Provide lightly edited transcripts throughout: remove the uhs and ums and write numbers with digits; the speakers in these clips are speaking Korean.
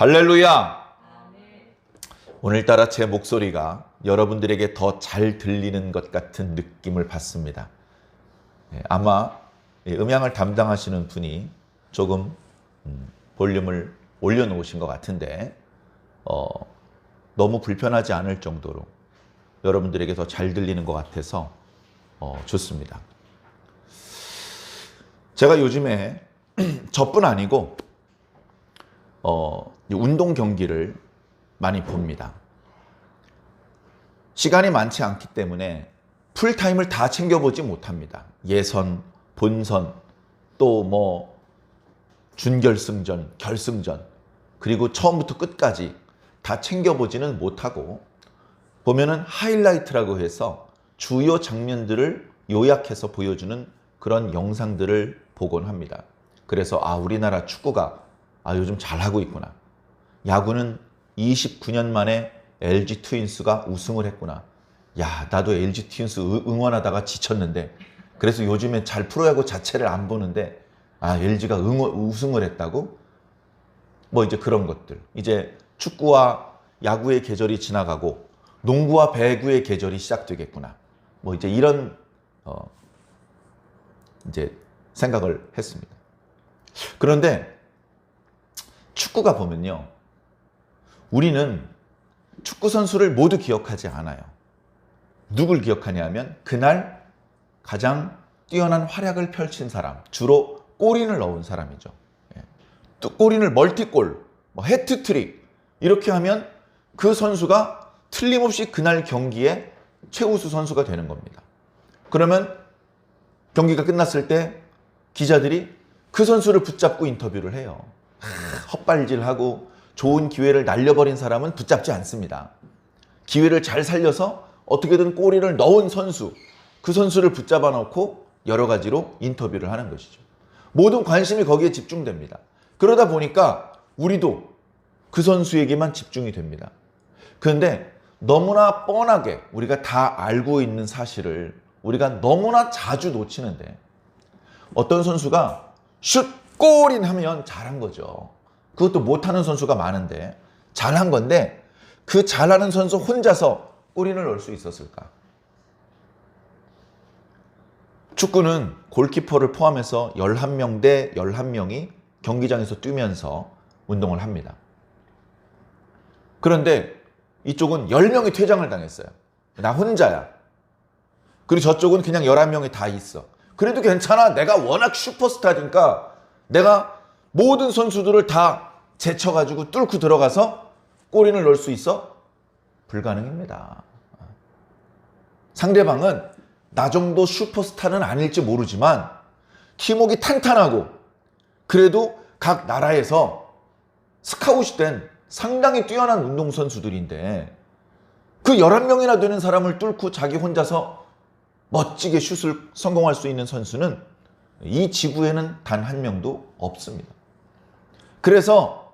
할렐루야! 오늘따라 제 목소리가 여러분들에게 더 잘 들리는 것 같은 느낌을 받습니다. 아마 음향을 담당하시는 분이 조금 볼륨을 올려놓으신 것 같은데 너무 불편하지 않을 정도로 여러분들에게 더 잘 들리는 것 같아서 좋습니다. 제가 요즘에 저뿐 아니고 운동 경기를 많이 봅니다. 시간이 많지 않기 때문에 풀타임을 다 챙겨보지 못합니다. 예선, 본선, 또 준결승전, 결승전, 그리고 처음부터 끝까지 다 챙겨보지는 못하고 보면은 하이라이트라고 해서 주요 장면들을 요약해서 보여주는 그런 영상들을 보곤 합니다. 그래서 우리나라 축구가 요즘 잘하고 있구나. 야구는 29년 만에 LG 트윈스가 우승을 했구나. 야, 나도 LG 트윈스 응원하다가 지쳤는데 그래서 요즘에 잘 프로야구 자체를 안 보는데 LG가 우승을 했다고? 이제 그런 것들. 이제 축구와 야구의 계절이 지나가고 농구와 배구의 계절이 시작되겠구나. 이제 이런 이제 생각을 했습니다. 그런데 축구가 보면요, 우리는 축구 선수를 모두 기억하지 않아요. 누굴 기억하냐면 그날 가장 뛰어난 활약을 펼친 사람, 주로 골인을 넣은 사람이죠. 또 골인을 멀티골, 해트트릭 이렇게 하면 그 선수가 틀림없이 그날 경기에 최우수 선수가 되는 겁니다. 그러면 경기가 끝났을 때 기자들이 그 선수를 붙잡고 인터뷰를 해요. 헛발질하고 좋은 기회를 날려버린 사람은 붙잡지 않습니다. 기회를 잘 살려서 어떻게든 골을 넣은 선수, 그 선수를 붙잡아 놓고 여러 가지로 인터뷰를 하는 것이죠. 모든 관심이 거기에 집중됩니다. 그러다 보니까 우리도 그 선수에게만 집중이 됩니다. 그런데 너무나 뻔하게 우리가 다 알고 있는 사실을 우리가 너무나 자주 놓치는데 어떤 선수가 슛! 골인 하면 잘한 거죠. 그것도 못하는 선수가 많은데 잘한 건데 그 잘하는 선수 혼자서 골인을 넣을 수 있었을까? 축구는 골키퍼를 포함해서 11명 대 11명이 경기장에서 뛰면서 운동을 합니다. 그런데 이쪽은 10명이 퇴장을 당했어요. 나 혼자야. 그리고 저쪽은 그냥 11명이 다 있어. 그래도 괜찮아. 내가 워낙 슈퍼스타니까 내가 모든 선수들을 다 제쳐가지고 뚫고 들어가서 골인을 넣을 수 있어? 불가능입니다. 상대방은 나 정도 슈퍼스타는 아닐지 모르지만 팀워크가 탄탄하고 그래도 각 나라에서 스카웃이 된 상당히 뛰어난 운동선수들인데 그 11명이나 되는 사람을 뚫고 자기 혼자서 멋지게 슛을 성공할 수 있는 선수는 이 지구에는 단 한 명도 없습니다. 그래서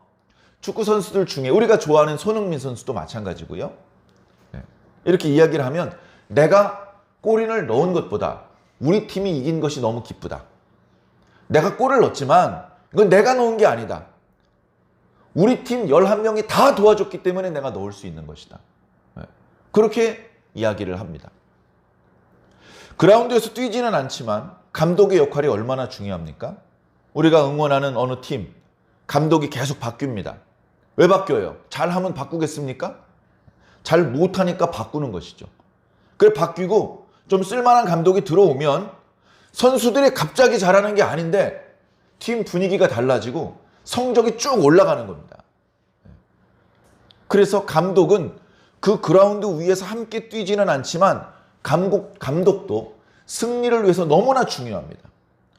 축구 선수들 중에 우리가 좋아하는 손흥민 선수도 마찬가지고요. 이렇게 이야기를 하면 내가 골인을 넣은 것보다 우리 팀이 이긴 것이 너무 기쁘다. 내가 골을 넣었지만 이건 내가 넣은 게 아니다. 우리 팀 11명이 다 도와줬기 때문에 내가 넣을 수 있는 것이다. 그렇게 이야기를 합니다. 그라운드에서 뛰지는 않지만 감독의 역할이 얼마나 중요합니까? 우리가 응원하는 어느 팀, 감독이 계속 바뀝니다. 왜 바뀌어요? 잘하면 바꾸겠습니까? 잘 못하니까 바꾸는 것이죠. 그래 바뀌고 좀 쓸만한 감독이 들어오면 선수들이 갑자기 잘하는 게 아닌데 팀 분위기가 달라지고 성적이 쭉 올라가는 겁니다. 그래서 감독은 그 그라운드 위에서 함께 뛰지는 않지만 감독도 승리를 위해서 너무나 중요합니다.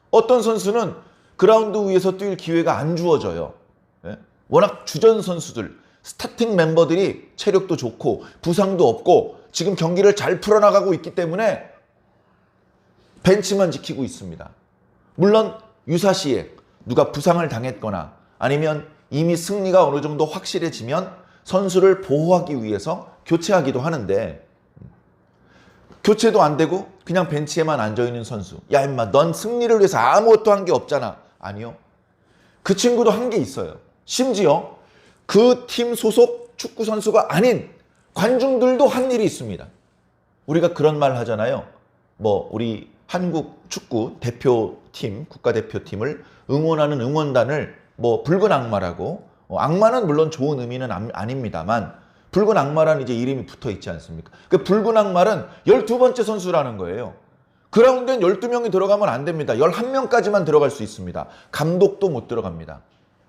어떤 선수는 그라운드 위에서 뛸 기회가 안 주어져요. 워낙 주전 선수들, 스타팅 멤버들이 체력도 좋고 부상도 없고 지금 경기를 잘 풀어나가고 있기 때문에 벤치만 지키고 있습니다. 물론 유사시에 누가 부상을 당했거나 아니면 이미 승리가 어느 정도 확실해지면 선수를 보호하기 위해서 교체하기도 하는데 교체도 안 되고 그냥 벤치에만 앉아있는 선수. 야 임마 넌 승리를 위해서 아무것도 한 게 없잖아. 아니요. 그 친구도 한 게 있어요. 심지어 그 팀 소속 축구 선수가 아닌 관중들도 한 일이 있습니다. 우리가 그런 말 하잖아요. 뭐 우리 한국 축구 대표팀, 국가대표팀을 응원하는 응원단을 뭐 붉은 악마라고, 악마는 물론 좋은 의미는 아닙니다만 붉은 악마라는 이제 이름이 붙어 있지 않습니까? 그 붉은 악마는 12번째 선수라는 거예요. 그라운드엔 12명이 들어가면 안 됩니다. 11명까지만 들어갈 수 있습니다. 감독도 못 들어갑니다.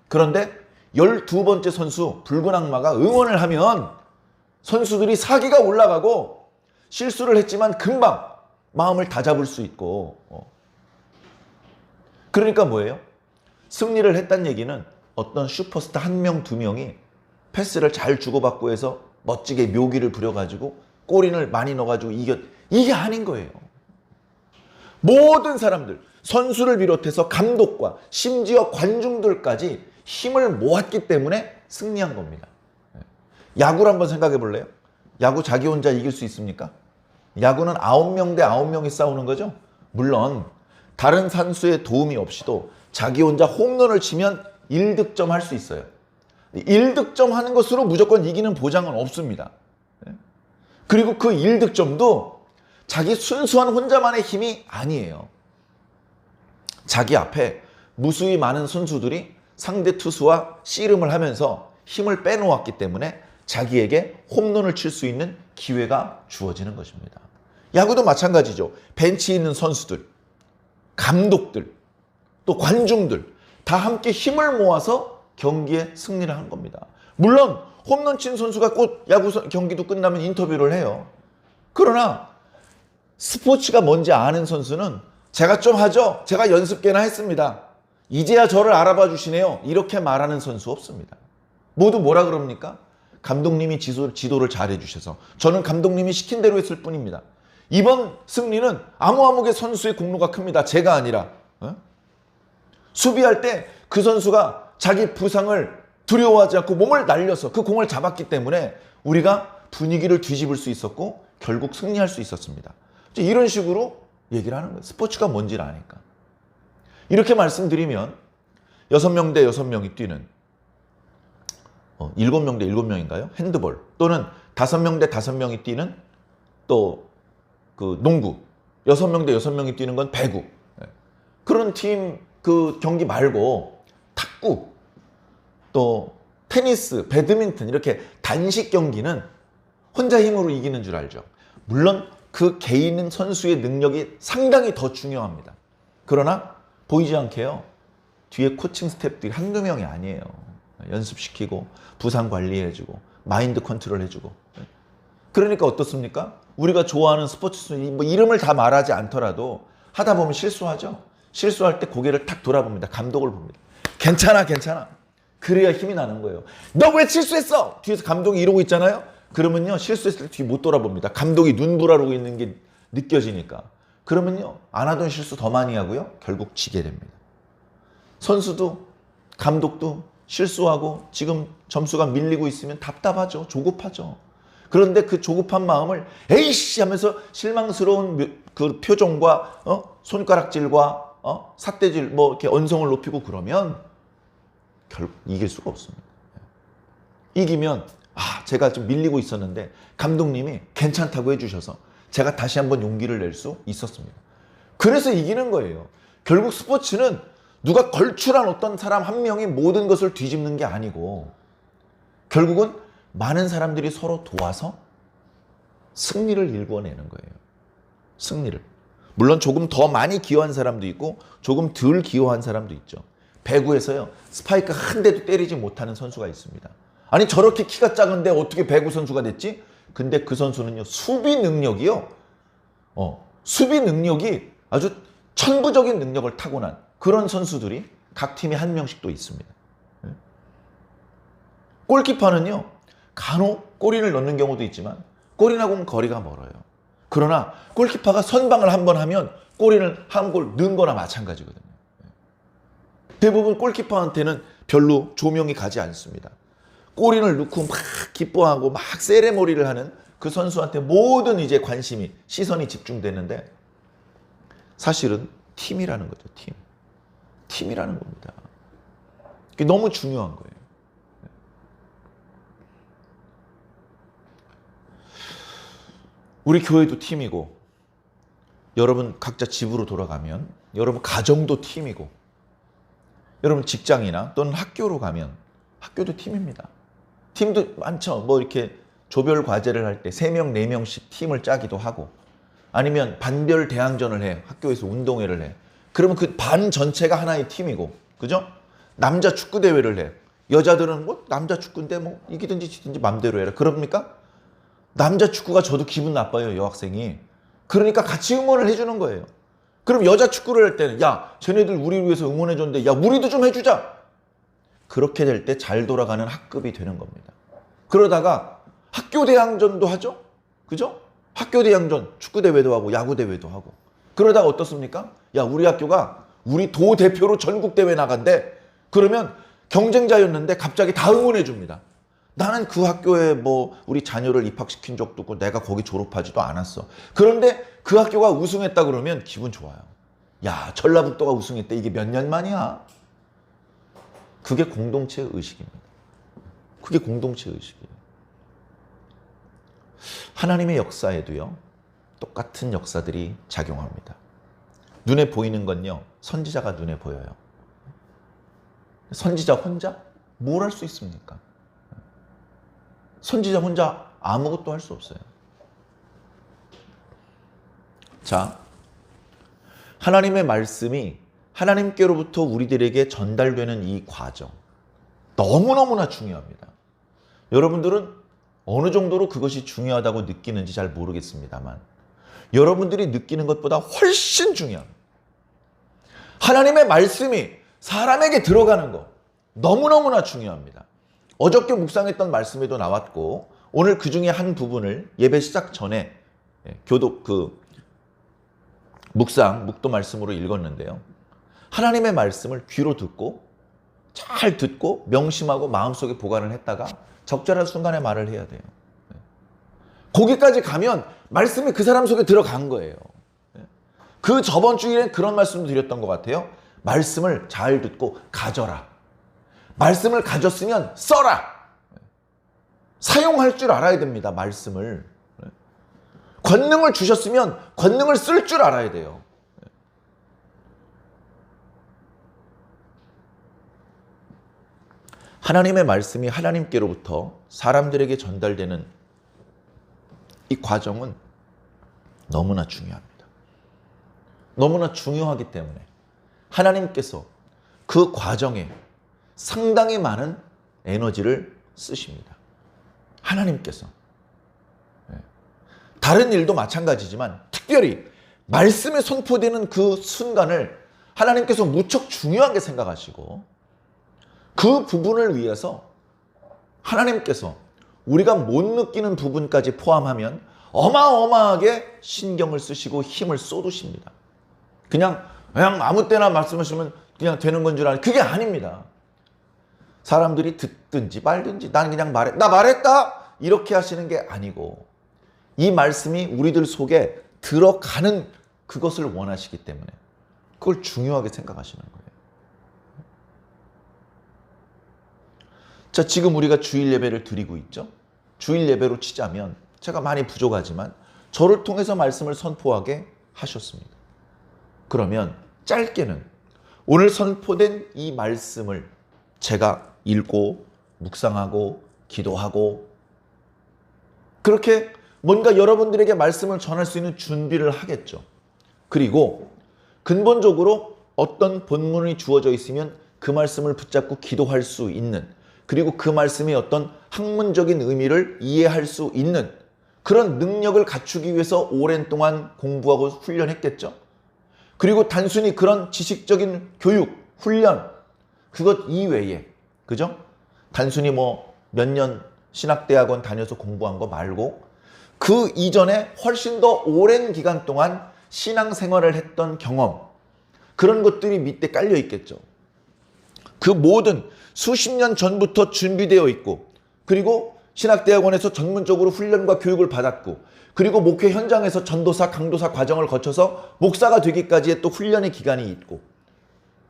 그런데 12번째 선수 붉은 악마가 응원을 하면 선수들이 사기가 올라가고 실수를 했지만 금방 마음을 다잡을 수 있고, 그러니까 뭐예요? 승리를 했다는 얘기는 어떤 슈퍼스타 한 명, 두 명이 패스를 잘 주고받고 해서 멋지게 묘기를 부려가지고 골인을 많이 넣어가지고 이게 아닌 거예요. 모든 사람들, 선수를 비롯해서 감독과 심지어 관중들까지 힘을 모았기 때문에 승리한 겁니다. 야구를 한번 생각해 볼래요? 야구 자기 혼자 이길 수 있습니까? 야구는 9명 대 9명이 싸우는 거죠. 물론 다른 선수의 도움이 없이도 자기 혼자 홈런을 치면 1득점 할 수 있어요. 1득점 하는 것으로 무조건 이기는 보장은 없습니다. 그리고 그 1득점도 자기 순수한 혼자만의 힘이 아니에요. 자기 앞에 무수히 많은 선수들이 상대 투수와 씨름을 하면서 힘을 빼놓았기 때문에 자기에게 홈런을 칠 수 있는 기회가 주어지는 것입니다. 야구도 마찬가지죠. 벤치에 있는 선수들, 감독들, 또 관중들 다 함께 힘을 모아서 경기에 승리를 한 겁니다. 물론 홈런 친 선수가 곧 야구 경기도 끝나면 인터뷰를 해요. 그러나 스포츠가 뭔지 아는 선수는 제가 좀 하죠. 제가 연습 꽤나 했습니다. 이제야 저를 알아봐 주시네요. 이렇게 말하는 선수 없습니다. 모두 뭐라 그럽니까? 감독님이 지도를 잘 해주셔서 저는 감독님이 시킨 대로 했을 뿐입니다. 이번 승리는 아무개 선수의 공로가 큽니다. 제가 아니라. 수비할 때 그 선수가 자기 부상을 두려워하지 않고 몸을 날려서 그 공을 잡았기 때문에 우리가 분위기를 뒤집을 수 있었고 결국 승리할 수 있었습니다. 이런 식으로 얘기를 하는 거예요. 스포츠가 뭔지를 아니까. 이렇게 말씀드리면 6명 대 6명이 뛰는 7명 대 7명인가요? 핸드볼 또는 5명 대 5명이 뛰는 또 그 농구 6명 대 6명이 뛰는 건 배구 그런 팀 그 경기 말고 탁구 또 테니스, 배드민턴 이렇게 단식 경기는 혼자 힘으로 이기는 줄 알죠. 물론 그 개인 선수의 능력이 상당히 더 중요합니다. 그러나 보이지 않게요. 뒤에 코칭 스태프들이 한두 명이 아니에요. 연습시키고 부상 관리해주고 마인드 컨트롤 해주고. 그러니까 어떻습니까? 우리가 좋아하는 스포츠 뭐 이름을 다 말하지 않더라도 하다 보면 실수하죠. 실수할 때 고개를 탁 돌아봅니다. 감독을 봅니다. 괜찮아 괜찮아. 그래야 힘이 나는 거예요. 너 왜 실수했어? 뒤에서 감독이 이러고 있잖아요. 그러면요 실수했을 때 뒤 못 돌아봅니다. 감독이 눈부라르고 있는 게 느껴지니까. 그러면요 안 하던 실수 더 많이 하고요. 결국 지게 됩니다. 선수도 감독도 실수하고 지금 점수가 밀리고 있으면 답답하죠. 조급하죠. 그런데 그 조급한 마음을 에이씨 하면서 실망스러운 그 표정과 손가락질과 삿대질 뭐 이렇게 언성을 높이고 그러면 결국 이길 수가 없습니다. 이기면 제가 좀 밀리고 있었는데 감독님이 괜찮다고 해주셔서 제가 다시 한번 용기를 낼 수 있었습니다. 그래서 이기는 거예요. 결국 스포츠는 누가 걸출한 어떤 사람 한 명이 모든 것을 뒤집는 게 아니고 결국은 많은 사람들이 서로 도와서 승리를 일궈내는 거예요. 승리를. 물론 조금 더 많이 기여한 사람도 있고 조금 덜 기여한 사람도 있죠. 배구에서요. 스파이크 한 대도 때리지 못하는 선수가 있습니다. 아니 저렇게 키가 작은데 어떻게 배구 선수가 됐지? 근데 그 선수는요. 수비 능력이요. 수비 능력이 아주 천부적인 능력을 타고난 그런 선수들이 각 팀에 한 명씩 또 있습니다. 골키퍼는요. 간혹 골인을 넣는 경우도 있지만 골인하고는 거리가 멀어요. 그러나 골키퍼가 선방을 한번 하면 골인을 한 골 넣은 거나 마찬가지거든요. 대부분 골키퍼한테는 별로 조명이 가지 않습니다. 골인을 넣고 막 기뻐하고 막 세레모니를 하는 그 선수한테 모든 이제 관심이 시선이 집중되는데 사실은 팀이라는 거죠. 팀이라는 겁니다. 그게 너무 중요한 거예요. 우리 교회도 팀이고, 여러분 각자 집으로 돌아가면 여러분 가정도 팀이고, 여러분 직장이나 또는 학교로 가면 학교도 팀입니다. 팀도 많죠. 뭐 이렇게 조별 과제를 할 때 3명, 4명씩 팀을 짜기도 하고, 아니면 반별 대항전을 해. 학교에서 운동회를 해. 그러면 그 반 전체가 하나의 팀이고, 그죠? 남자 축구 대회를 해. 여자들은 뭐 남자 축구인데 뭐 이기든지 지든지 맘대로 해라. 그럽니까? 남자 축구가 저도 기분 나빠요, 여학생이. 그러니까 같이 응원을 해주는 거예요. 그럼 여자 축구를 할 때는 야, 쟤네들 우리를 위해서 응원해줬는데 야, 우리도 좀 해주자. 그렇게 될 때 잘 돌아가는 학급이 되는 겁니다. 그러다가 학교 대항전도 하죠? 그죠? 학교 대항전, 축구 대회도 하고 야구 대회도 하고. 그러다가 어떻습니까? 야, 우리 학교가 우리 도 대표로 전국 대회 나간대. 그러면 경쟁자였는데 갑자기 다 응원해 줍니다. 나는 그 학교에 뭐 우리 자녀를 입학시킨 적도 없고 내가 거기 졸업하지도 않았어. 그런데 그 학교가 우승했다 그러면 기분 좋아요. 야, 전라북도가 우승했대. 이게 몇 년 만이야? 그게 공동체 의식입니다. 그게 공동체 의식이에요. 하나님의 역사에도요, 똑같은 역사들이 작용합니다. 눈에 보이는 건요, 선지자가 눈에 보여요. 선지자 혼자 뭘 할 수 있습니까? 선지자 혼자 아무것도 할 수 없어요. 자, 하나님의 말씀이 하나님께로부터 우리들에게 전달되는 이 과정, 너무너무나 중요합니다. 여러분들은 어느 정도로 그것이 중요하다고 느끼는지 잘 모르겠습니다만, 여러분들이 느끼는 것보다 훨씬 중요합니다. 하나님의 말씀이 사람에게 들어가는 거 너무너무나 중요합니다. 어저께 묵상했던 말씀에도 나왔고, 오늘 그 중에 한 부분을 예배 시작 전에 교독 묵도 말씀으로 읽었는데요. 하나님의 말씀을 귀로 듣고 잘 듣고 명심하고 마음속에 보관을 했다가 적절한 순간에 말을 해야 돼요. 거기까지 가면 말씀이 그 사람 속에 들어간 거예요. 그 저번 주일엔 그런 말씀도 드렸던 것 같아요. 말씀을 잘 듣고 가져라. 말씀을 가졌으면 써라. 사용할 줄 알아야 됩니다. 말씀을. 권능을 주셨으면 권능을 쓸 줄 알아야 돼요. 하나님의 말씀이 하나님께로부터 사람들에게 전달되는 이 과정은 너무나 중요합니다. 너무나 중요하기 때문에 하나님께서 그 과정에 상당히 많은 에너지를 쓰십니다. 하나님께서. 다른 일도 마찬가지지만 특별히 말씀에 선포되는 그 순간을 하나님께서 무척 중요하게 생각하시고, 그 부분을 위해서 하나님께서 우리가 못 느끼는 부분까지 포함하면 어마어마하게 신경을 쓰시고 힘을 쏟으십니다. 그냥 아무 때나 말씀하시면 그냥 되는 건 줄 아는, 그게 아닙니다. 사람들이 듣든지 말든지 나는 그냥 나 말했다 이렇게 하시는 게 아니고, 이 말씀이 우리들 속에 들어가는 그것을 원하시기 때문에 그걸 중요하게 생각하시는 거예요. 자, 지금 우리가 주일 예배를 드리고 있죠. 주일 예배로 치자면 제가 많이 부족하지만 저를 통해서 말씀을 선포하게 하셨습니다. 그러면 짧게는 오늘 선포된 이 말씀을 제가 읽고 묵상하고 기도하고, 그렇게 뭔가 여러분들에게 말씀을 전할 수 있는 준비를 하겠죠. 그리고 근본적으로 어떤 본문이 주어져 있으면 그 말씀을 붙잡고 기도할 수 있는, 그리고 그 말씀의 어떤 학문적인 의미를 이해할 수 있는 그런 능력을 갖추기 위해서 오랜 동안 공부하고 훈련했겠죠. 그리고 단순히 그런 지식적인 교육, 훈련, 그것 이외에, 그죠? 단순히 뭐 몇 년 신학대학원 다녀서 공부한 거 말고 그 이전에 훨씬 더 오랜 기간 동안 신앙생활을 했던 경험, 그런 것들이 밑에 깔려 있겠죠. 그 모든 수십 년 전부터 준비되어 있고, 그리고 신학대학원에서 전문적으로 훈련과 교육을 받았고, 그리고 목회 현장에서 전도사, 강도사 과정을 거쳐서 목사가 되기까지의 또 훈련의 기간이 있고,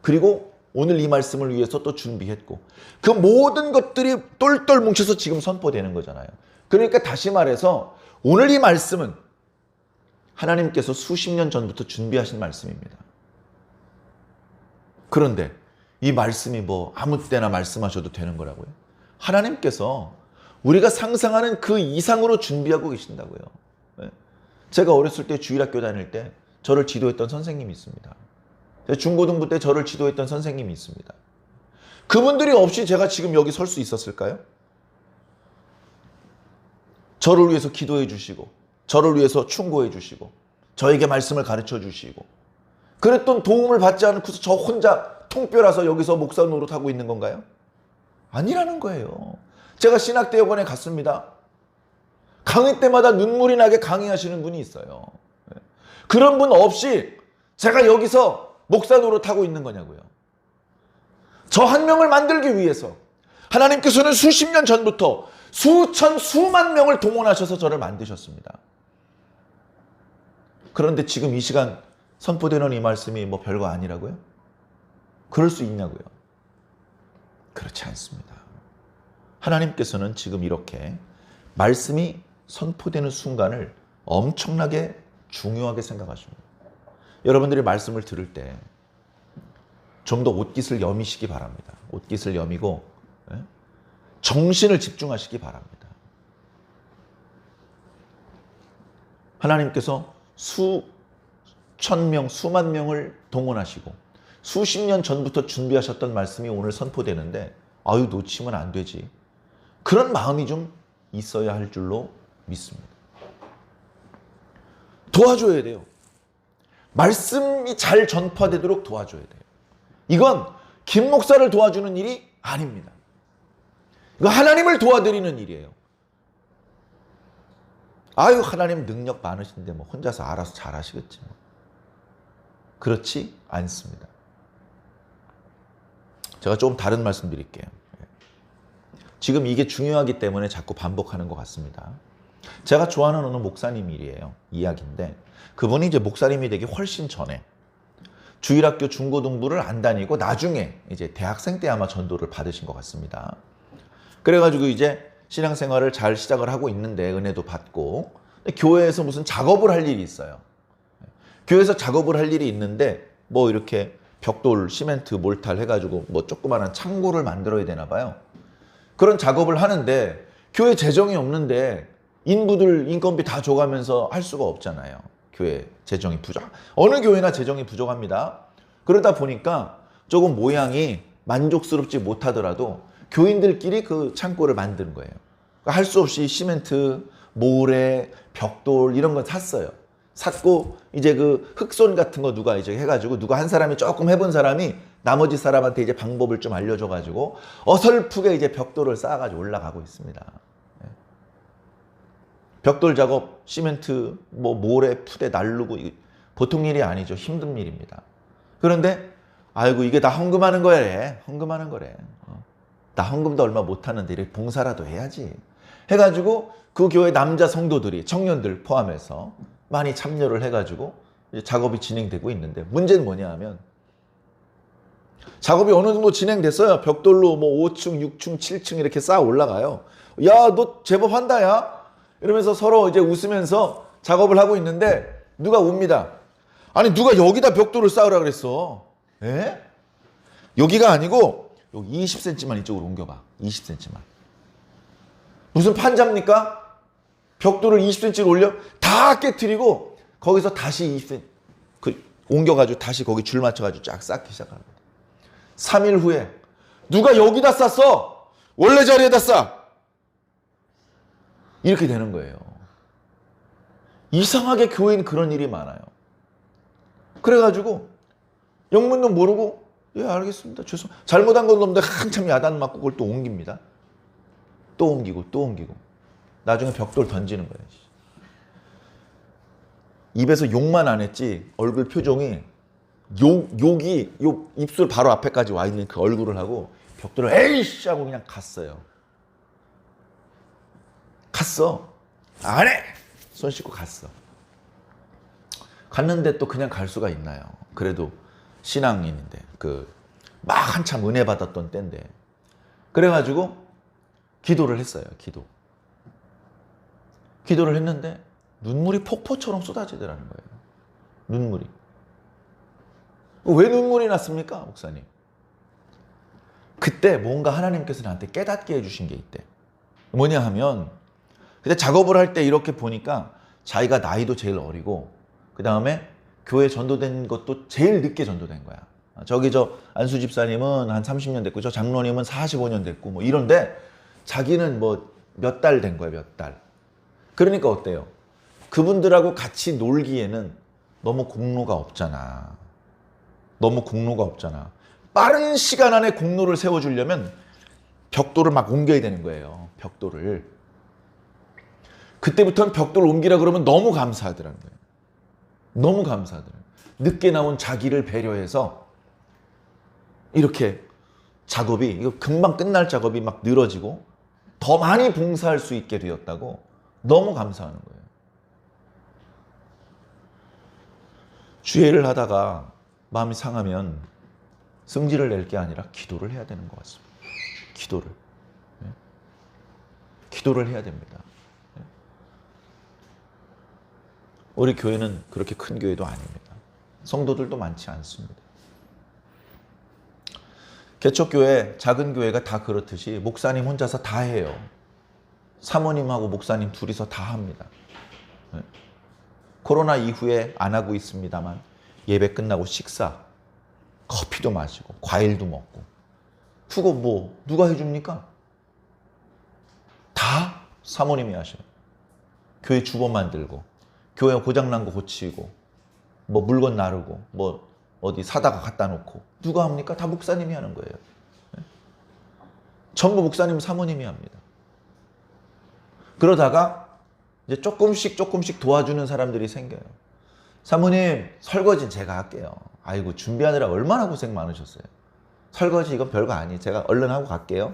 그리고 오늘 이 말씀을 위해서 또 준비했고, 그 모든 것들이 똘똘 뭉쳐서 지금 선포되는 거잖아요. 그러니까 다시 말해서 오늘 이 말씀은 하나님께서 수십 년 전부터 준비하신 말씀입니다. 그런데 이 말씀이 뭐 아무 때나 말씀하셔도 되는 거라고요? 하나님께서 우리가 상상하는 그 이상으로 준비하고 계신다고요. 제가 어렸을 때 주일학교 다닐 때 저를 지도했던 선생님이 있습니다. 중고등부 때 저를 지도했던 선생님이 있습니다. 그분들이 없이 제가 지금 여기 설 수 있었을까요? 저를 위해서 기도해 주시고, 저를 위해서 충고해 주시고, 저에게 말씀을 가르쳐 주시고, 그랬던 도움을 받지 않고서 저 혼자 통뼈라서 여기서 목사 노릇하고 있는 건가요? 아니라는 거예요. 제가 신학대학원에 갔습니다. 강의 때마다 눈물이 나게 강의하시는 분이 있어요. 그런 분 없이 제가 여기서 목사 노릇하고 있는 거냐고요. 저 한 명을 만들기 위해서 하나님께서는 수십 년 전부터 수천, 수만 명을 동원하셔서 저를 만드셨습니다. 그런데 지금 이 시간 선포되는 이 말씀이 뭐 별거 아니라고요? 그럴 수 있냐고요? 그렇지 않습니다. 하나님께서는 지금 이렇게 말씀이 선포되는 순간을 엄청나게 중요하게 생각하십니다. 여러분들이 말씀을 들을 때 좀 더 옷깃을 여미시기 바랍니다. 옷깃을 여미고 정신을 집중하시기 바랍니다. 하나님께서 수천 명, 수만 명을 동원하시고 수십 년 전부터 준비하셨던 말씀이 오늘 선포되는데 아유 놓치면 안 되지. 그런 마음이 좀 있어야 할 줄로 믿습니다. 도와줘야 돼요. 말씀이 잘 전파되도록 도와줘야 돼요. 이건 김 목사를 도와주는 일이 아닙니다. 이거 하나님을 도와드리는 일이에요. 아유 하나님 능력 많으신데 뭐 혼자서 알아서 잘하시겠지 뭐. 그렇지 않습니다. 제가 조금 다른 말씀 드릴게요. 지금 이게 중요하기 때문에 자꾸 반복하는 것 같습니다. 제가 좋아하는 어느 목사님 일이에요. 이야기인데 그분이 이제 목사님이 되기 훨씬 전에 주일학교 중고등부를 안 다니고 나중에 이제 대학생 때 아마 전도를 받으신 것 같습니다. 그래가지고 이제 신앙생활을 잘 시작을 하고 있는데 은혜도 받고 교회에서 무슨 작업을 할 일이 있어요. 교회에서 작업을 할 일이 있는데 뭐 이렇게 벽돌, 시멘트, 몰탈 해가지고 뭐 조그마한 창고를 만들어야 되나 봐요. 그런 작업을 하는데 교회 재정이 없는데 인부들 인건비 다 줘가면서 할 수가 없잖아요. 교회 재정이 어느 교회나 재정이 부족합니다. 그러다 보니까 조금 모양이 만족스럽지 못하더라도 교인들끼리 그 창고를 만드는 거예요. 할 수 없이 시멘트, 모래, 벽돌 이런 건 샀어요. 샀고 이제 그 흙손 같은 거 누가 이제 해가지고 누가 한 사람이 조금 해본 사람이 나머지 사람한테 이제 방법을 좀 알려줘가지고 어설프게 이제 벽돌을 쌓아가지고 올라가고 있습니다. 벽돌 작업, 시멘트, 뭐 모래, 푸대 날르고 보통 일이 아니죠. 힘든 일입니다. 그런데 아이고 이게 다 헌금하는 거래. 헌금하는 거래. 나 헌금도 얼마 못하는데 이렇게 봉사라도 해야지. 해가지고 그 교회 남자 성도들이 청년들 포함해서 많이 참여를 해가지고 이제 작업이 진행되고 있는데 문제는 뭐냐 하면 작업이 어느 정도 진행됐어요. 벽돌로 뭐 5층, 6층, 7층 이렇게 쌓아 올라가요. 야, 너 제법 한다, 야. 이러면서 서로 이제 웃으면서 작업을 하고 있는데 누가 옵니다. 아니, 누가 여기다 벽돌을 쌓으라 그랬어. 에? 여기가 아니고 여기 20cm만 이쪽으로 옮겨봐. 20cm만. 무슨 판자입니까? 벽돌을 20cm를 올려 다 깨트리고 거기서 다시 20cm 옮겨가지고 다시 거기 줄 맞춰가지고 쫙 쌓기 시작합니다. 3일 후에 누가 여기다 쌌어? 원래 자리에다 싸. 이렇게 되는 거예요. 이상하게 교회는 그런 일이 많아요. 그래가지고 영문도 모르고 예 알겠습니다. 죄송. 잘못한 건 없는데 한참 야단 맞고 그걸 또 옮깁니다. 또 옮기고 또 옮기고 나중에 벽돌 던지는 거예요. 입에서 욕만 안 했지 얼굴 표정이 욕이 입술 바로 앞에까지 와 있는 그 얼굴을 하고 벽돌을 에이씨 하고 그냥 갔어요. 갔어. 안 해! 손 씻고 갔어. 갔는데 또 그냥 갈 수가 있나요? 그래도 신앙인인데 막 한참 은혜 받았던 때인데 그래가지고 기도를 했어요. 기도를 했는데 눈물이 폭포처럼 쏟아지더라는 거예요. 눈물이. 왜 눈물이 났습니까, 목사님? 그때 뭔가 하나님께서 나한테 깨닫게 해주신 게 있대. 뭐냐 하면 그때 작업을 할 때 이렇게 보니까 자기가 나이도 제일 어리고 그 다음에 교회 전도된 것도 제일 늦게 전도된 거야. 저기 저 안수 집사님은 한 30년 됐고 저 장로님은 45년 됐고 뭐 이런데 자기는 뭐 몇 달 된 거야, 몇 달. 그러니까 어때요? 그분들하고 같이 놀기에는 너무 공로가 없잖아. 너무 공로가 없잖아. 빠른 시간 안에 공로를 세워주려면 벽돌을 막 옮겨야 되는 거예요. 벽돌을. 그때부터는 벽돌을 옮기라 그러면 너무 감사하더라는 거예요. 너무 감사하더라고요. 늦게 나온 자기를 배려해서 이렇게 작업이, 이거 금방 끝날 작업이 막 늘어지고 더 많이 봉사할 수 있게 되었다고 너무 감사하는 거예요. 주회를 하다가 마음이 상하면 성질을 낼 게 아니라 기도를 해야 되는 것 같습니다. 기도를. 기도를 해야 됩니다. 우리 교회는 그렇게 큰 교회도 아닙니다. 성도들도 많지 않습니다. 개척교회, 작은 교회가 다 그렇듯이 목사님 혼자서 다 해요. 사모님하고 목사님 둘이서 다 합니다. 코로나 이후에 안 하고 있습니다만 예배 끝나고 식사, 커피도 마시고 과일도 먹고 그거 뭐 누가 해줍니까? 다 사모님이 하셔요. 교회 주보 만들고 교회 고장난 거 고치고 뭐 물건 나르고 뭐 어디 사다가 갖다 놓고 누가 합니까? 다 목사님이 하는 거예요. 전부 목사님 사모님이 합니다. 그러다가 이제 조금씩 도와주는 사람들이 생겨요. 사모님 설거지는 제가 할게요. 아이고 준비하느라 얼마나 고생 많으셨어요. 설거지 이건 별거 아니에요. 제가 얼른 하고 갈게요.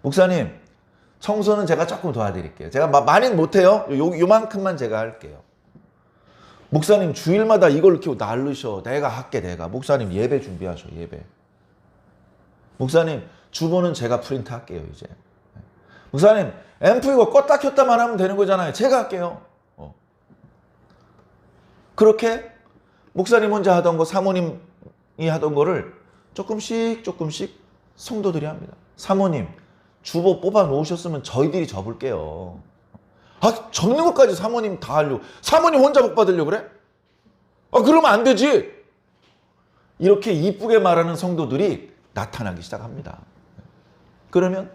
목사님 청소는 제가 조금 도와드릴게요. 제가 많이는 못해요. 요만큼만 제가 할게요. 목사님 주일마다 이걸 이렇게 나르셔. 내가 할게 내가. 목사님 예배 준비하셔. 예배. 목사님 주보는 제가 프린트 할게요 이제. 목사님 앰프 이거 껐다 켰다만 하면 되는 거잖아요. 제가 할게요. 그렇게 목사님 혼자 하던 거 사모님이 하던 거를 조금씩 성도들이 합니다. 사모님 주보 뽑아 놓으셨으면 저희들이 접을게요. 아 접는 것까지 사모님 다 하려고. 사모님 혼자 복 받으려고 그래? 아 그러면 안 되지. 이렇게 이쁘게 말하는 성도들이 나타나기 시작합니다. 그러면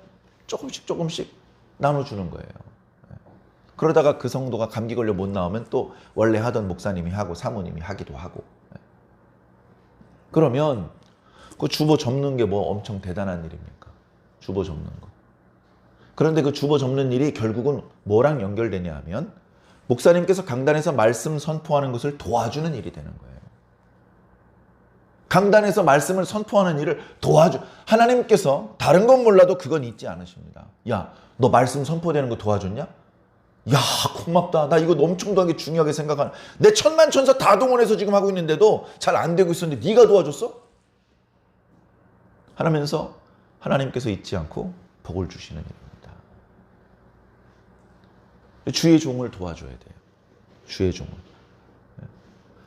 조금씩 나눠주는 거예요. 그러다가 그 성도가 감기 걸려 못 나오면 또 원래 하던 목사님이 하고 사모님이 하기도 하고. 그러면 그 주보 접는 게 뭐 엄청 대단한 일입니까? 주보 접는 거. 그런데 그 주보 접는 일이 결국은 뭐랑 연결되냐 하면 목사님께서 강단에서 말씀 선포하는 것을 도와주는 일이 되는 거예요. 강단에서 말씀을 선포하는 일을 하나님께서 다른 건 몰라도 그건 잊지 않으십니다. 야, 너 말씀 선포되는 거 도와줬냐? 야, 고맙다. 나 이거 엄청나게 중요하게 생각하는. 내 천만 천사 다 동원해서 지금 하고 있는데도 잘 안 되고 있었는데 네가 도와줬어? 하면서 하나님께서 잊지 않고 복을 주시는 일입니다. 주의 종을 도와줘야 돼요. 주의 종을.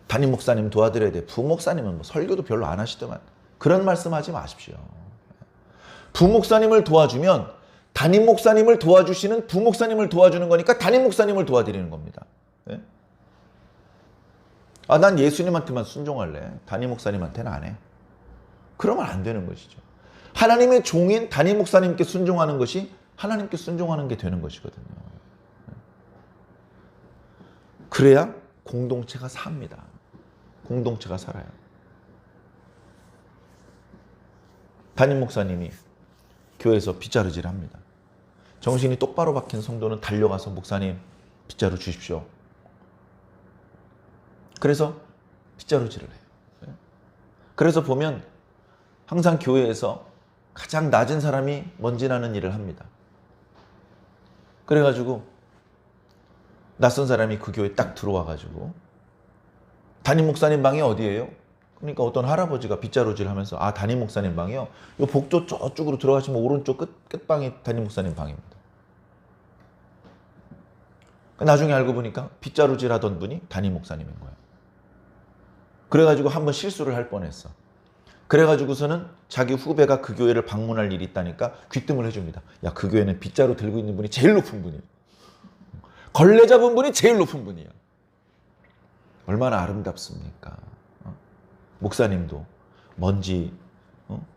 담임 목사님 도와드려야 돼. 부목사님은 뭐 설교도 별로 안 하시더만. 그런 말씀하지 마십시오. 부목사님을 도와주면 담임 목사님을 도와주시는 부목사님을 도와주는 거니까 담임 목사님을 도와드리는 겁니다. 네? 아, 난 예수님한테만 순종할래. 담임 목사님한테는 안 해. 그러면 안 되는 것이죠. 하나님의 종인 담임 목사님께 순종하는 것이 하나님께 순종하는 게 되는 것이거든요. 그래야 공동체가 삽니다. 공동체가 살아요. 담임 목사님이 교회에서 빗자루질 합니다. 정신이 똑바로 박힌 성도는 달려가서 목사님 빗자루 주십시오. 그래서 빗자루질을 해요. 그래서 보면 항상 교회에서 가장 낮은 사람이 먼지나는 일을 합니다. 그래가지고 낯선 사람이 그 교회에 딱 들어와가지고 담임 목사님 방이 어디예요? 그러니까 어떤 할아버지가 빗자루질 하면서 아 담임 목사님 방이요? 이 복도 저쪽으로 들어가시면 오른쪽 끝방이 담임 목사님 방입니다. 나중에 알고 보니까 빗자루질 하던 분이 담임 목사님인 거예요. 그래가지고 한번 실수를 할 뻔했어. 그래가지고서는 자기 후배가 그 교회를 방문할 일이 있다니까 귀뜸을 해줍니다. 야, 그 교회는 빗자루 들고 있는 분이 제일 높은 분이야. 걸레 잡은 분이 제일 높은 분이야. 얼마나 아름답습니까? 목사님도 먼지,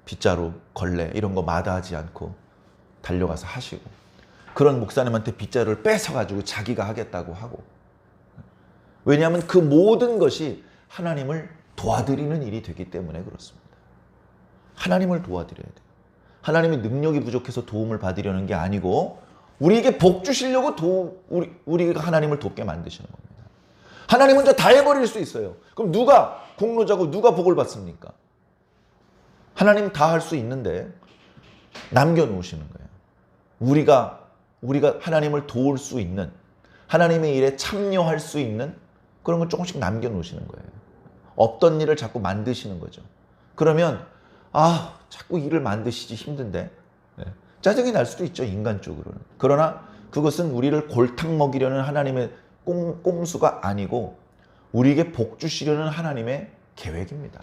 빗자루, 걸레 이런 거 마다하지 않고 달려가서 하시고, 그런 목사님한테 빗자루를 뺏어가지고 자기가 하겠다고 하고. 왜냐하면 그 모든 것이 하나님을 도와드리는 일이 되기 때문에 그렇습니다. 하나님을 도와드려야 돼요. 하나님의 능력이 부족해서 도움을 받으려는 게 아니고 우리에게 복 주시려고 우리가 하나님을 돕게 만드시는 겁니다. 하나님 혼자 다 해버릴 수 있어요. 그럼 누가 공로자고 누가 복을 받습니까? 하나님 다 할 수 있는데 남겨놓으시는 거예요. 우리가 하나님을 도울 수 있는, 하나님의 일에 참여할 수 있는 그런 걸 조금씩 남겨놓으시는 거예요. 없던 일을 자꾸 만드시는 거죠. 그러면 자꾸 일을 만드시지 힘든데 짜증이 날 수도 있죠, 인간적으로는. 그러나 그것은 우리를 골탕 먹이려는 하나님의 꼼수가 아니고 우리에게 복 주시려는 하나님의 계획입니다.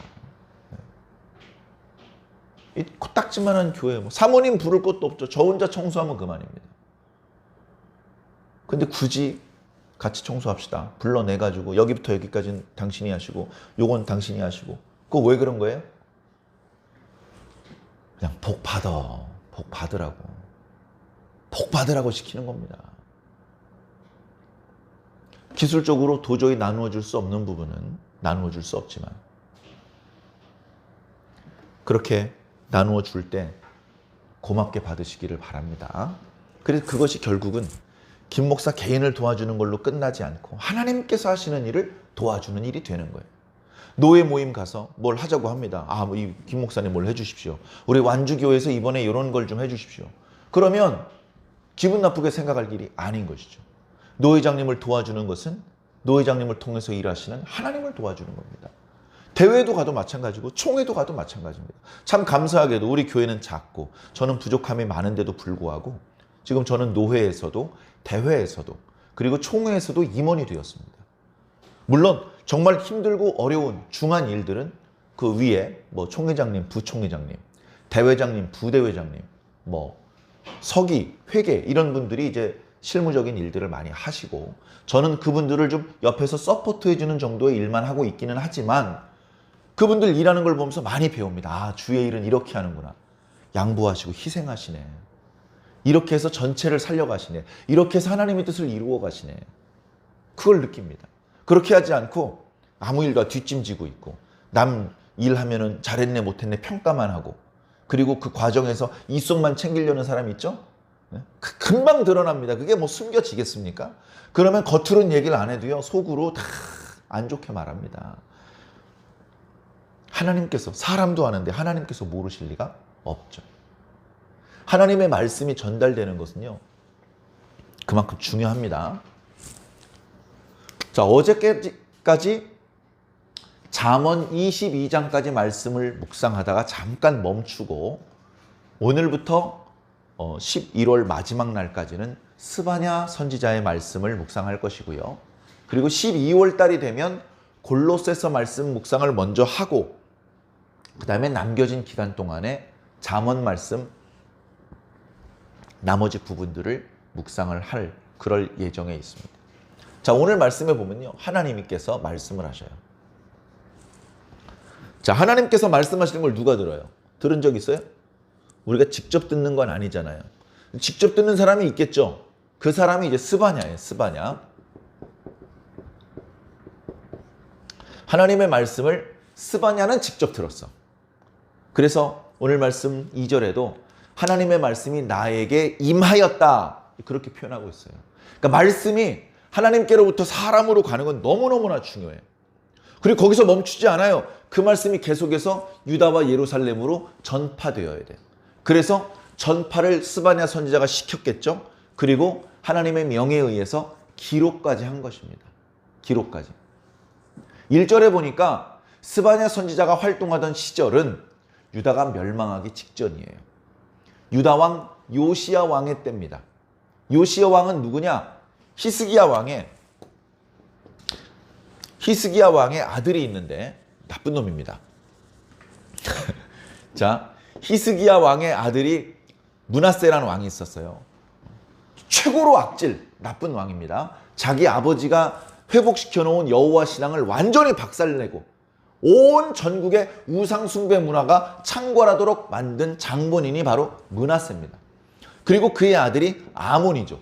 이 코딱지만한 교회, 사모님 부를 것도 없죠. 저 혼자 청소하면 그만입니다. 근데 굳이 같이 청소합시다. 불러내가지고 여기부터 여기까지는 당신이 하시고 요건 당신이 하시고. 그거 왜 그런 거예요? 그냥 복 받으라고 시키는 겁니다. 기술적으로 도저히 나누어 줄 수 없는 부분은 나누어 줄 수 없지만 그렇게 나누어 줄 때 고맙게 받으시기를 바랍니다. 그래서 그것이 결국은 김 목사 개인을 도와주는 걸로 끝나지 않고 하나님께서 하시는 일을 도와주는 일이 되는 거예요. 노예 모임 가서 뭘 하자고 합니다. 이 김 목사님 뭘 해주십시오. 우리 완주교회에서 이번에 이런 걸 좀 해주십시오. 그러면 기분 나쁘게 생각할 일이 아닌 것이죠. 노회장님을 도와주는 것은 노회장님을 통해서 일하시는 하나님을 도와주는 겁니다. 대회도 가도 마찬가지고 총회도 가도 마찬가지입니다. 참 감사하게도 우리 교회는 작고 저는 부족함이 많은데도 불구하고 지금 저는 노회에서도 대회에서도 그리고 총회에서도 임원이 되었습니다. 물론 정말 힘들고 어려운 중한 일들은 그 위에 총회장님, 부총회장님, 대회장님, 부대회장님, 서기, 회계 이런 분들이 이제 실무적인 일들을 많이 하시고 저는 그분들을 좀 옆에서 서포트해주는 정도의 일만 하고 있기는 하지만 그분들 일하는 걸 보면서 많이 배웁니다. 주의 일은 이렇게 하는구나. 양보하시고 희생하시네. 이렇게 해서 전체를 살려가시네. 이렇게 해서 하나님의 뜻을 이루어 가시네. 그걸 느낍니다. 그렇게 하지 않고 아무 일과 뒷짐지고 있고 남 일하면은 잘했네 못했네 평가만 하고 그리고 그 과정에서 이속만 챙기려는 사람이 있죠? 금방 드러납니다. 그게 숨겨지겠습니까? 그러면 겉으로는 얘기를 안 해도요 속으로 다 안 좋게 말합니다. 하나님께서, 사람도 아는데 하나님께서 모르실 리가 없죠. 하나님의 말씀이 전달되는 것은요 그만큼 중요합니다. 자, 어제까지 잠언 22장까지 말씀을 묵상하다가 잠깐 멈추고 오늘부터 11월 마지막 날까지는 스바냐 선지자의 말씀을 묵상할 것이고요. 그리고 12월 달이 되면 골로새서 말씀 묵상을 먼저 하고 그 다음에 남겨진 기간 동안에 잠언 말씀 나머지 부분들을 묵상을 할 그럴 예정에 있습니다. 자, 오늘 말씀에 보면요 하나님께서 말씀을 하셔요. 자, 하나님께서 말씀하시는 걸 누가 들어요? 들은 적 있어요? 우리가 직접 듣는 건 아니잖아요. 직접 듣는 사람이 있겠죠. 그 사람이 이제 스바냐예요. 스바냐. 하나님의 말씀을 스바냐는 직접 들었어. 그래서 오늘 말씀 2절에도 하나님의 말씀이 나에게 임하였다. 그렇게 표현하고 있어요. 그러니까 말씀이 하나님께로부터 사람으로 가는 건 너무너무나 중요해요. 그리고 거기서 멈추지 않아요. 그 말씀이 계속해서 유다와 예루살렘으로 전파되어야 돼요. 그래서 전파를 스바냐 선지자가 시켰겠죠. 그리고 하나님의 명에 의해서 기록까지 한 것입니다. 기록까지. 1절에 보니까 스바냐 선지자가 활동하던 시절은 유다가 멸망하기 직전이에요. 유다 왕 요시야 왕의 때입니다. 요시야 왕은 누구냐? 히스기야 왕의 아들이 있는데 나쁜 놈입니다. 자, 히스기야 왕의 아들이 므낫세라는 왕이 있었어요. 최고로 악질, 나쁜 왕입니다. 자기 아버지가 회복시켜 놓은 여호와 신앙을 완전히 박살내고 온 전국의 우상 숭배 문화가 창궐하도록 만든 장본인이 바로 므낫세입니다. 그리고 그의 아들이 아몬이죠.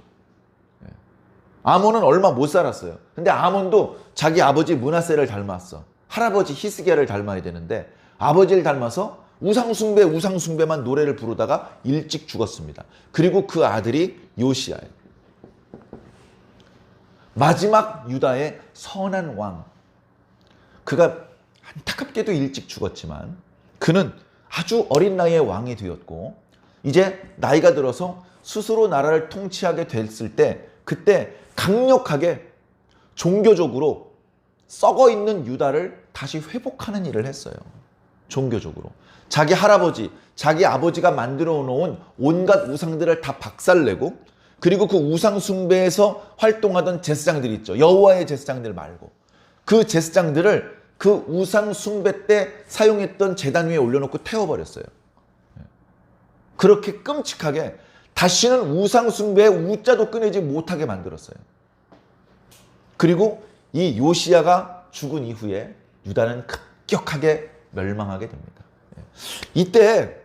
아몬은 얼마 못 살았어요. 근데 아몬도 자기 아버지 므낫세를 닮았어. 할아버지 히스기야를 닮아야 되는데 아버지를 닮아서 우상숭배만 노래를 부르다가 일찍 죽었습니다. 그리고 그 아들이 요시야예요. 마지막 유다의 선한 왕. 그가 안타깝게도 일찍 죽었지만 그는 아주 어린 나이에 왕이 되었고 이제 나이가 들어서 스스로 나라를 통치하게 됐을 때 그때 강력하게 종교적으로 썩어 있는 유다를 다시 회복하는 일을 했어요. 종교적으로. 자기 할아버지, 자기 아버지가 만들어 놓은 온갖 우상들을 다 박살내고 그리고 그 우상 숭배에서 활동하던 제사장들이 있죠. 여호와의 제사장들 말고. 그 제사장들을 그 우상 숭배 때 사용했던 제단 위에 올려놓고 태워버렸어요. 그렇게 끔찍하게 다시는 우상 숭배의 우자도 꺼내지 못하게 만들었어요. 그리고 이 요시야가 죽은 이후에 유다는 급격하게 멸망하게 됩니다. 이때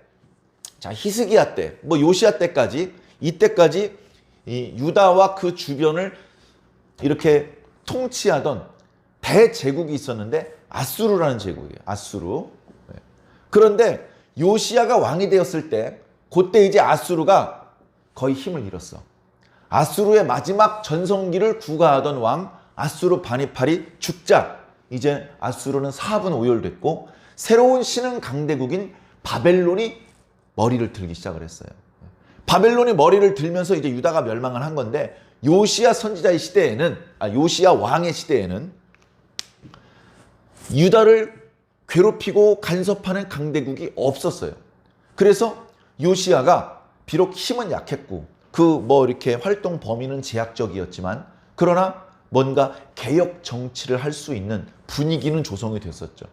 자 히스기야 때, 뭐 요시야 때까지 이때까지 이 유다와 그 주변을 이렇게 통치하던 대제국이 있었는데 아수르라는 제국이에요. 아수르. 그런데 요시야가 왕이 되었을 때 그때 이제 아수르가 거의 힘을 잃었어. 아수르의 마지막 전성기를 구가하던 왕 아수르 바니팔이 죽자 이제 아수르는 사분오열됐고 새로운 신흥 강대국인 바벨론이 머리를 들기 시작을 했어요. 바벨론이 머리를 들면서 이제 유다가 멸망을 한 건데 요시야 선지자의 시대에는 요시야 왕의 시대에는 유다를 괴롭히고 간섭하는 강대국이 없었어요. 그래서 요시야가 비록 힘은 약했고 그 뭐 이렇게 활동 범위는 제약적이었지만 그러나 뭔가 개혁 정치를 할 수 있는 분위기는 조성이 됐었죠.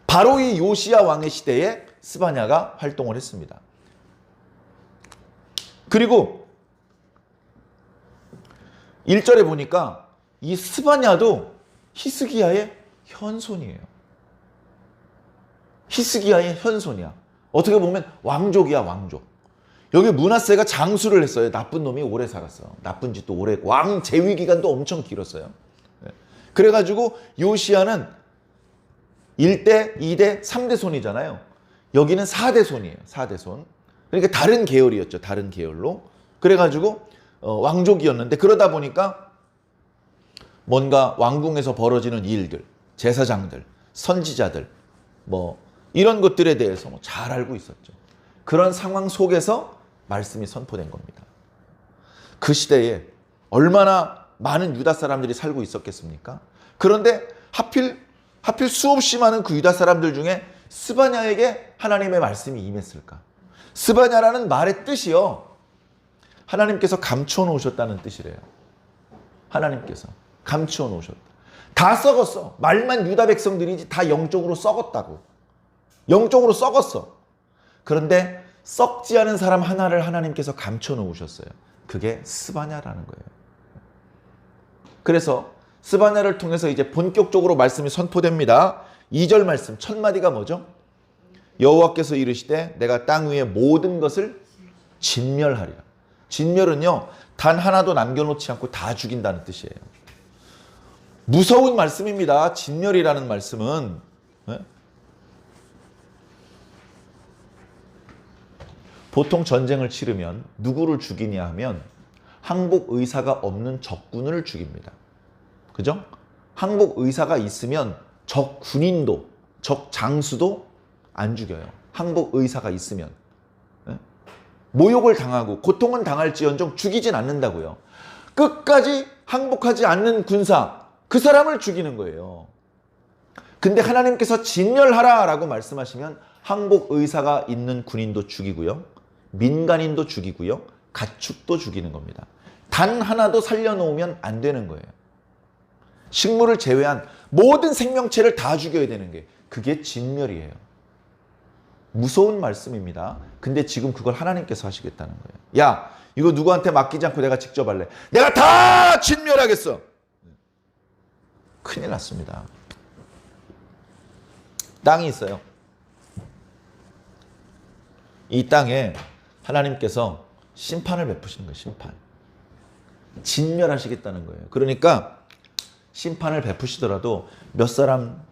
바로 이 요시야 왕의 시대에 스바냐가 활동을 했습니다. 그리고 1절에 보니까 이 스바냐도 히스기야의 현손이에요. 히스기야의 현손이야. 어떻게 보면 왕족이야, 왕족. 여기 므낫세가 장수를 했어요. 나쁜 놈이 오래 살았어. 나쁜 짓도 오래 했고 왕 재위 기간도 엄청 길었어요. 그래가지고 요시야는 1대, 2대, 3대 손이잖아요. 여기는 4대 손이에요. 4대 손. 그러니까 다른 계열이었죠. 다른 계열로. 그래가지고 왕족이었는데 그러다 보니까 뭔가 왕궁에서 벌어지는 일들, 제사장들, 선지자들 뭐 이런 것들에 대해서 잘 알고 있었죠. 그런 상황 속에서 말씀이 선포된 겁니다. 그 시대에 얼마나 많은 유다 사람들이 살고 있었겠습니까? 그런데 하필 수없이 많은 그 유다 사람들 중에 스바냐에게 하나님의 말씀이 임했을까? 스바냐라는 말의 뜻이요. 하나님께서 감추어 놓으셨다는 뜻이래요. 하나님께서 감추어 놓으셨다. 다 썩었어. 말만 유다 백성들이지 다 영적으로 썩었다고. 영적으로 썩었어. 그런데 썩지 않은 사람 하나를 하나님께서 감춰 놓으셨어요. 그게 스바냐라는 거예요. 그래서 스바냐를 통해서 이제 본격적으로 말씀이 선포됩니다. 2절 말씀 첫 마디가 뭐죠? 여호와께서 이르시되 내가 땅 위의 모든 것을 진멸하리라. 진멸은요 단 하나도 남겨놓지 않고 다 죽인다는 뜻이에요. 무서운 말씀입니다. 진멸이라는 말씀은. 보통 전쟁을 치르면 누구를 죽이냐 하면 항복 의사가 없는 적군을 죽입니다. 그죠? 항복 의사가 있으면 적 군인도, 적 장수도 안 죽여요. 항복 의사가 있으면. 모욕을 당하고 고통은 당할지언정 죽이진 않는다고요. 끝까지 항복하지 않는 군사, 그 사람을 죽이는 거예요. 근데 하나님께서 진멸하라 라고 말씀하시면 항복 의사가 있는 군인도 죽이고요. 민간인도 죽이고요. 가축도 죽이는 겁니다. 다 단 하나도 살려놓으면 안 되는 거예요. 식물을 제외한 모든 생명체를 다 죽여야 되는 게 그게 진멸이에요. 무서운 말씀입니다. 근데 지금 그걸 하나님께서 하시겠다는 거예요. 야, 이거 누구한테 맡기지 않고 내가 직접 할래. 내가 다 진멸하겠어. 큰일 났습니다. 땅이 있어요. 이 땅에 하나님께서 심판을 베푸시는 거예요. 심판. 진멸하시겠다는 거예요. 그러니까 심판을 베푸시더라도 몇 사람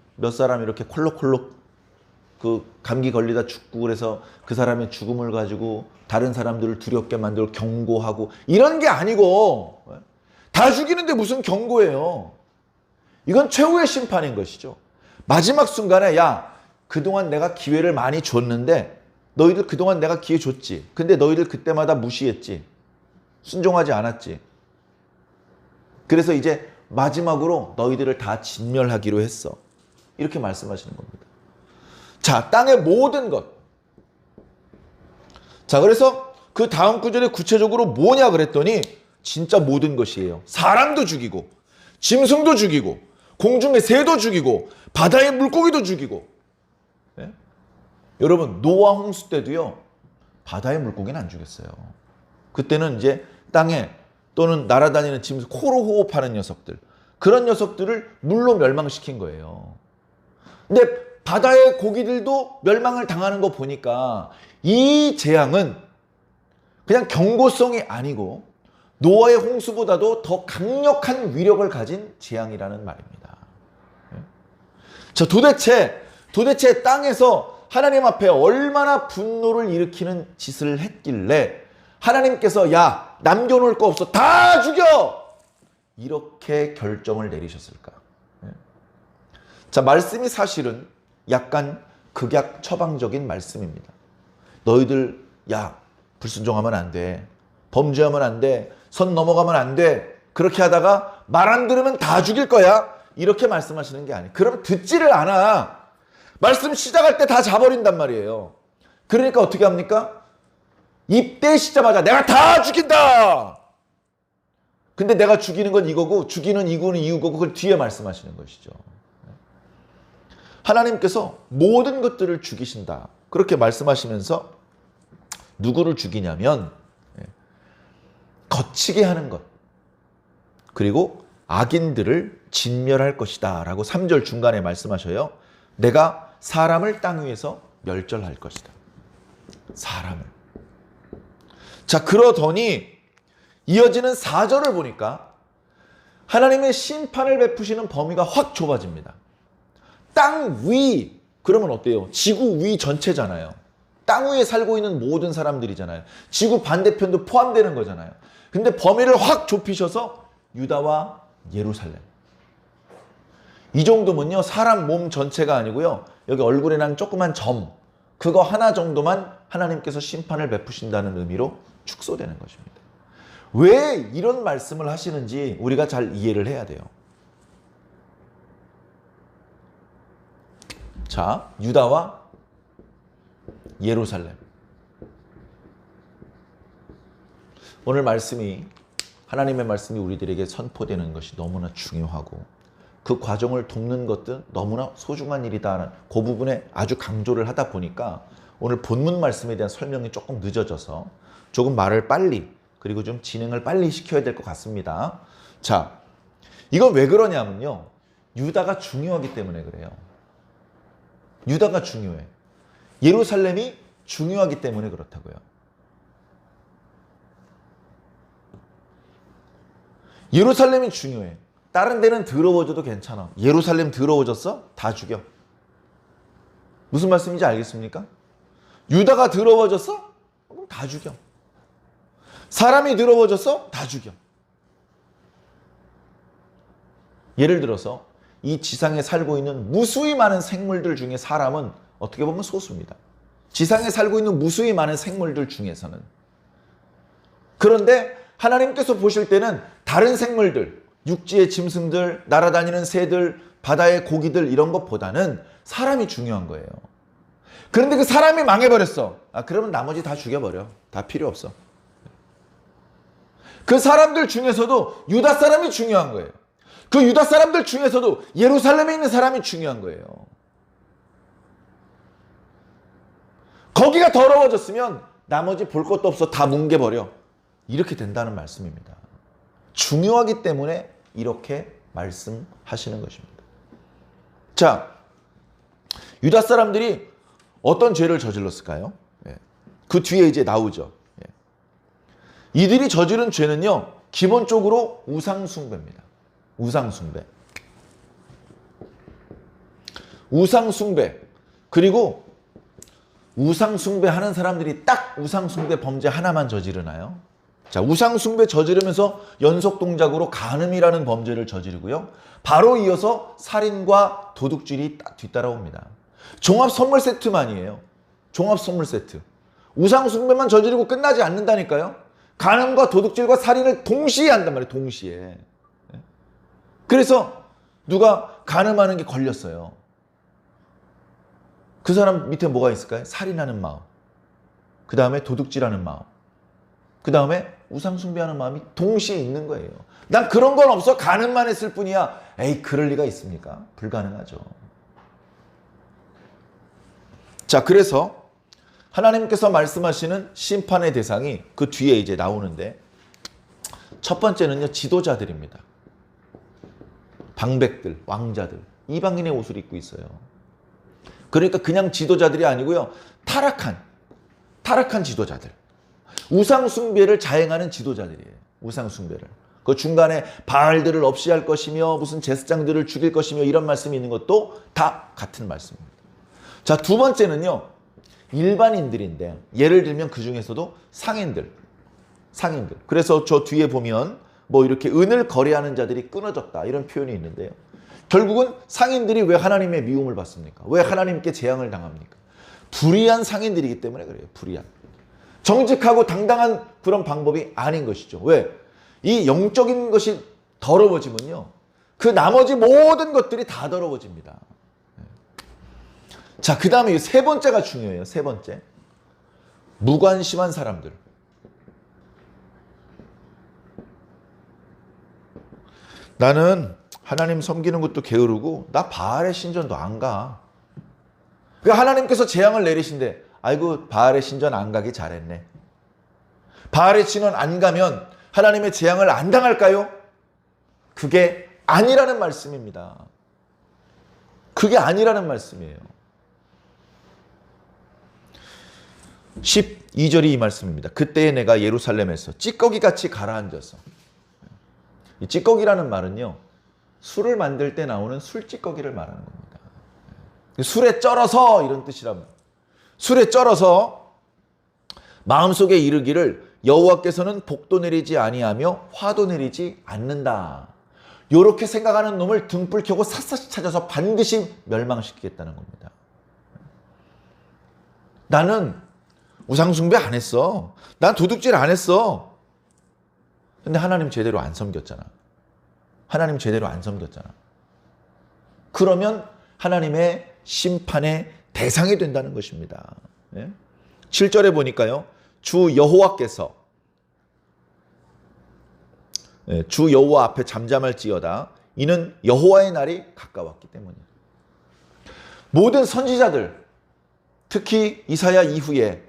이렇게 콜록콜록 그 감기 걸리다 죽고 그래서 그 사람의 죽음을 가지고 다른 사람들을 두렵게 만들고 경고하고 이런 게 아니고 다 죽이는데 무슨 경고예요. 이건 최후의 심판인 것이죠. 마지막 순간에 야, 그동안 내가 기회를 많이 줬는데 너희들 그동안 내가 기회 줬지. 근데 너희들 그때마다 무시했지. 순종하지 않았지. 그래서 이제 마지막으로 너희들을 다 진멸하기로 했어. 이렇게 말씀하시는 겁니다. 자, 땅의 모든 것. 자, 그래서 그 다음 구절에 구체적으로 뭐냐 그랬더니 진짜 모든 것이에요. 사람도 죽이고 짐승도 죽이고 공중의 새도 죽이고 바다의 물고기도 죽이고. 네? 여러분, 노아 홍수 때도요, 바다의 물고기는 안 죽였어요. 그때는 이제 땅에 또는 날아다니는 짐승, 코로 호흡하는 녀석들, 그런 녀석들을 물로 멸망시킨 거예요. 근데 바다의 고기들도 멸망을 당하는 거 보니까 이 재앙은 그냥 경고성이 아니고 노아의 홍수보다도 더 강력한 위력을 가진 재앙이라는 말입니다. 자, 도대체 땅에서 하나님 앞에 얼마나 분노를 일으키는 짓을 했길래 하나님께서 야, 남겨놓을 거 없어, 다 죽여! 이렇게 결정을 내리셨을까? 자, 말씀이 사실은 약간 극약 처방적인 말씀입니다. 너희들 야, 불순종하면 안 돼. 범죄하면 안 돼. 선 넘어가면 안 돼. 그렇게 하다가 말 안 들으면 다 죽일 거야. 이렇게 말씀하시는 게 아니에요. 그러면 듣지를 않아. 말씀 시작할 때 다 자버린단 말이에요. 그러니까 어떻게 합니까? 입 떼시자마자 내가 다 죽인다. 근데 내가 죽이는 건 이거고 죽이는 이거는 이유고 그걸 뒤에 말씀하시는 것이죠. 하나님께서 모든 것들을 죽이신다. 그렇게 말씀하시면서 누구를 죽이냐면 거치게 하는 것, 그리고 악인들을 진멸할 것이다 라고 3절 중간에 말씀하셔요. 내가 사람을 땅 위에서 멸절할 것이다. 사람을. 자, 그러더니 이어지는 4절을 보니까 하나님의 심판을 베푸시는 범위가 확 좁아집니다. 땅 위, 그러면 어때요? 지구 위 전체잖아요. 땅 위에 살고 있는 모든 사람들이잖아요. 지구 반대편도 포함되는 거잖아요. 근데 범위를 확 좁히셔서 유다와 예루살렘. 이 정도면요, 사람 몸 전체가 아니고요, 여기 얼굴에 난 조그만 점, 그거 하나 정도만 하나님께서 심판을 베푸신다는 의미로 축소되는 것입니다. 왜 이런 말씀을 하시는지 우리가 잘 이해를 해야 돼요. 자, 유다와 예루살렘. 오늘 말씀이, 하나님의 말씀이 우리들에게 선포되는 것이 너무나 중요하고 그 과정을 돕는 것도 너무나 소중한 일이다는 그 부분에 아주 강조를 하다 보니까 오늘 본문 말씀에 대한 설명이 조금 늦어져서 조금 말을 빨리, 그리고 좀 진행을 빨리 시켜야 될 것 같습니다. 자, 이건 왜 그러냐면요, 유다가 중요하기 때문에 그래요. 유다가 중요해. 예루살렘이 중요하기 때문에 그렇다고요. 예루살렘이 중요해. 다른 데는 더러워져도 괜찮아. 예루살렘 더러워졌어? 다 죽여. 무슨 말씀인지 알겠습니까? 유다가 더러워졌어? 그럼 다 죽여. 사람이 더러워졌어? 다 죽여. 예를 들어서 이 지상에 살고 있는 무수히 많은 생물들 중에 사람은 어떻게 보면 소수입니다. 지상에 살고 있는 무수히 많은 생물들 중에서는. 그런데 하나님께서 보실 때는 다른 생물들, 육지의 짐승들, 날아다니는 새들, 바다의 고기들 이런 것보다는 사람이 중요한 거예요. 그런데 그 사람이 망해버렸어. 그러면 나머지 다 죽여버려. 다 필요 없어. 그 사람들 중에서도 유다 사람이 중요한 거예요. 그 유다 사람들 중에서도 예루살렘에 있는 사람이 중요한 거예요. 거기가 더러워졌으면 나머지 볼 것도 없어 다 뭉개버려. 이렇게 된다는 말씀입니다. 중요하기 때문에 이렇게 말씀하시는 것입니다. 자, 유다 사람들이 어떤 죄를 저질렀을까요? 그 뒤에 이제 나오죠. 이들이 저지른 죄는요, 기본적으로 우상숭배입니다. 우상숭배. 우상숭배. 그리고 우상숭배 하는 사람들이 딱 우상숭배 범죄 하나만 저지르나요? 자, 우상숭배 저지르면서 연속동작으로 간음이라는 범죄를 저지르고요. 바로 이어서 살인과 도둑질이 딱 뒤따라옵니다. 종합선물 세트만이에요. 종합선물 세트. 우상숭배만 저지르고 끝나지 않는다니까요. 간음과 도둑질과 살인을 동시에 한단 말이에요. 동시에. 그래서 누가 간음하는 게 걸렸어요. 그 사람 밑에 뭐가 있을까요? 살인하는 마음. 그 다음에 도둑질하는 마음. 그 다음에 우상숭배하는 마음이 동시에 있는 거예요. 난 그런 건 없어. 간음만 했을 뿐이야. 에이, 그럴 리가 있습니까? 불가능하죠. 자, 그래서 하나님께서 말씀하시는 심판의 대상이 그 뒤에 이제 나오는데, 첫 번째는요, 지도자들입니다. 방백들, 왕자들, 이방인의 옷을 입고 있어요. 그러니까 그냥 지도자들이 아니고요, 타락한 지도자들. 우상숭배를 자행하는 지도자들이에요. 우상숭배를. 그 중간에 바알들을 없이 할 것이며 무슨 제사장들을 죽일 것이며 이런 말씀이 있는 것도 다 같은 말씀입니다. 자, 두 번째는요, 일반인들인데, 예를 들면 그 중에서도 상인들. 그래서 저 뒤에 보면 뭐 이렇게 은을 거래하는 자들이 끊어졌다 이런 표현이 있는데요. 결국은 상인들이 왜 하나님의 미움을 받습니까? 왜 하나님께 재앙을 당합니까? 불의한 상인들이기 때문에 그래요. 불의한. 정직하고 당당한 그런 방법이 아닌 것이죠. 왜? 이 영적인 것이 더러워지면요, 그 나머지 모든 것들이 다 더러워집니다. 자, 그 다음에 세 번째가 중요해요. 세 번째. 무관심한 사람들. 나는 하나님 섬기는 것도 게으르고 나 바알의 신전도 안 가. 그 하나님께서 재앙을 내리신데, 아이고 바알의 신전 안 가기 잘했네. 바알의 신전 안 가면 하나님의 재앙을 안 당할까요? 그게 아니라는 말씀입니다. 그게 아니라는 말씀이에요. 12절이 이 말씀입니다. 그때에 내가 예루살렘에서 찌꺼기같이 가라앉아서. 이 찌꺼기라는 말은요, 술을 만들 때 나오는 술찌꺼기를 말하는 겁니다. 술에 쩔어서 이런 뜻이랍니다. 술에 쩔어서 마음속에 이르기를 여호와께서는 복도 내리지 아니하며 화도 내리지 않는다. 이렇게 생각하는 놈을 등불 켜고 샅샅이 찾아서 반드시 멸망시키겠다는 겁니다. 나는 우상숭배 안 했어. 난 도둑질 안 했어. 근데 하나님 제대로 안 섬겼잖아. 하나님 제대로 안 섬겼잖아. 그러면 하나님의 심판의 대상이 된다는 것입니다. 7절에 보니까요, 주 여호와께서, 주 여호와 앞에 잠잠할지어다. 이는 여호와의 날이 가까웠기 때문이에요. 모든 선지자들, 특히 이사야 이후에